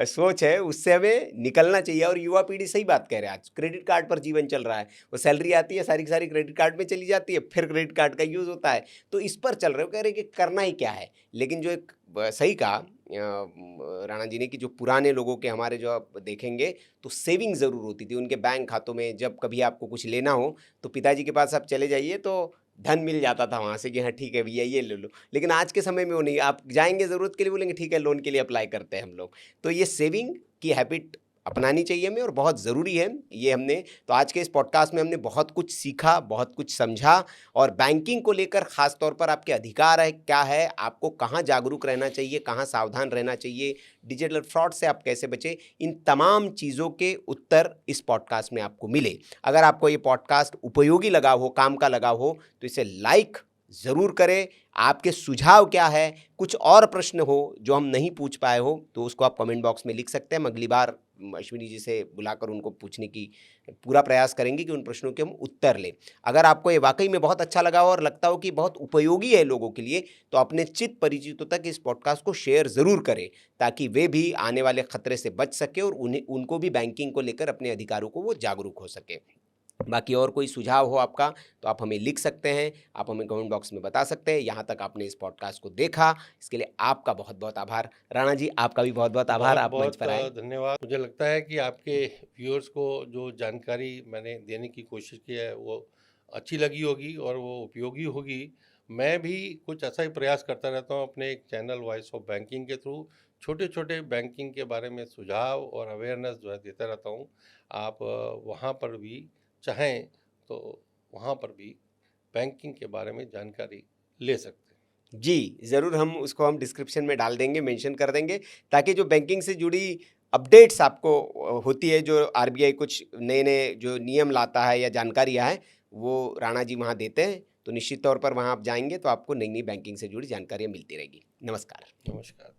सोच है, उससे हमें निकलना चाहिए। और युवा पीढ़ी सही बात कह रहे हैं, आज क्रेडिट कार्ड पर जीवन चल रहा है। वो सैलरी आती है, सारी की सारी क्रेडिट कार्ड में चली जाती है, फिर क्रेडिट कार्ड का यूज़ होता है, तो इस पर चल रहे हो, कह रहे हैं कि करना ही क्या है। लेकिन जो एक सही कहा राणा जी ने कि जो पुराने लोगों के हमारे जो आप देखेंगे तो सेविंग ज़रूर होती थी उनके बैंक खातों में। जब कभी आपको कुछ लेना हो तो पिताजी के पास आप चले जाइए तो धन मिल जाता था वहाँ से कि हाँ ठीक है भैया ये ले लो। लेकिन आज के समय में वो नहीं, आप जाएंगे ज़रूरत के लिए, बोलेंगे ठीक है लोन के लिए अप्लाई करते हैं हम लोग। तो ये सेविंग की हैबिट अपनानी चाहिए हमें और बहुत ज़रूरी है ये। हमने तो आज के इस पॉडकास्ट में हमने बहुत कुछ सीखा, बहुत कुछ समझा, और बैंकिंग को लेकर ख़ास तौर पर आपके अधिकार है क्या है, आपको कहाँ जागरूक रहना चाहिए, कहाँ सावधान रहना चाहिए, डिजिटल फ्रॉड से आप कैसे बचें, इन तमाम चीज़ों के उत्तर इस पॉडकास्ट में आपको मिले। अगर आपको ये पॉडकास्ट उपयोगी लगा हो, काम का लगा हो, तो इसे लाइक ज़रूर करें। आपके सुझाव क्या है, कुछ और प्रश्न हो जो हम नहीं पूछ पाए हो, तो उसको आप कमेंट बॉक्स में लिख सकते हैं। हम अगली बार अश्विनी जी से बुलाकर उनको पूछने की पूरा प्रयास करेंगे कि उन प्रश्नों के हम उत्तर लें। अगर आपको ये वाकई में बहुत अच्छा लगा हो और लगता हो कि बहुत उपयोगी है लोगों के लिए, तो अपने चित परिचितों तक इस पॉडकास्ट को शेयर ज़रूर करें, ताकि वे भी आने वाले खतरे से बच सके और उनको भी बैंकिंग को लेकर अपने अधिकारों को वो जागरूक हो सके। बाकी और कोई सुझाव हो आपका तो आप हमें लिख सकते हैं, आप हमें कमेंट बॉक्स में बता सकते हैं। यहाँ तक आपने इस पॉडकास्ट को देखा, इसके लिए आपका बहुत बहुत आभार। राणा जी, आपका भी बहुत बहुत आभार, आप मंच पर आए। धन्यवाद। मुझे लगता है कि आपके व्यूअर्स को जो जानकारी मैंने देने की कोशिश की है वो अच्छी लगी होगी और वो उपयोगी होगी। मैं भी कुछ ऐसा ही प्रयास करता रहता हूँ अपने एक चैनल वॉइस ऑफ बैंकिंग के थ्रू, छोटे छोटे बैंकिंग के बारे में सुझाव और अवेयरनेस जो है देता रहता हूँ। आप वहाँ पर भी चाहें तो वहाँ पर भी बैंकिंग के बारे में जानकारी ले सकते हैं। जी, ज़रूर, हम डिस्क्रिप्शन में डाल देंगे, मेंशन कर देंगे, ताकि जो बैंकिंग से जुड़ी अपडेट्स आपको होती है, जो आरबीआई कुछ नए-नए जो नियम लाता है या जानकारियाँ हैं, वो राणा जी वहाँ देते हैं। तो निश्चित तौर पर वहाँ आप जाएँगे तो आपको नई-नई बैंकिंग से जुड़ी जानकारियाँ मिलती रहेगी। नमस्कार। नमस्कार।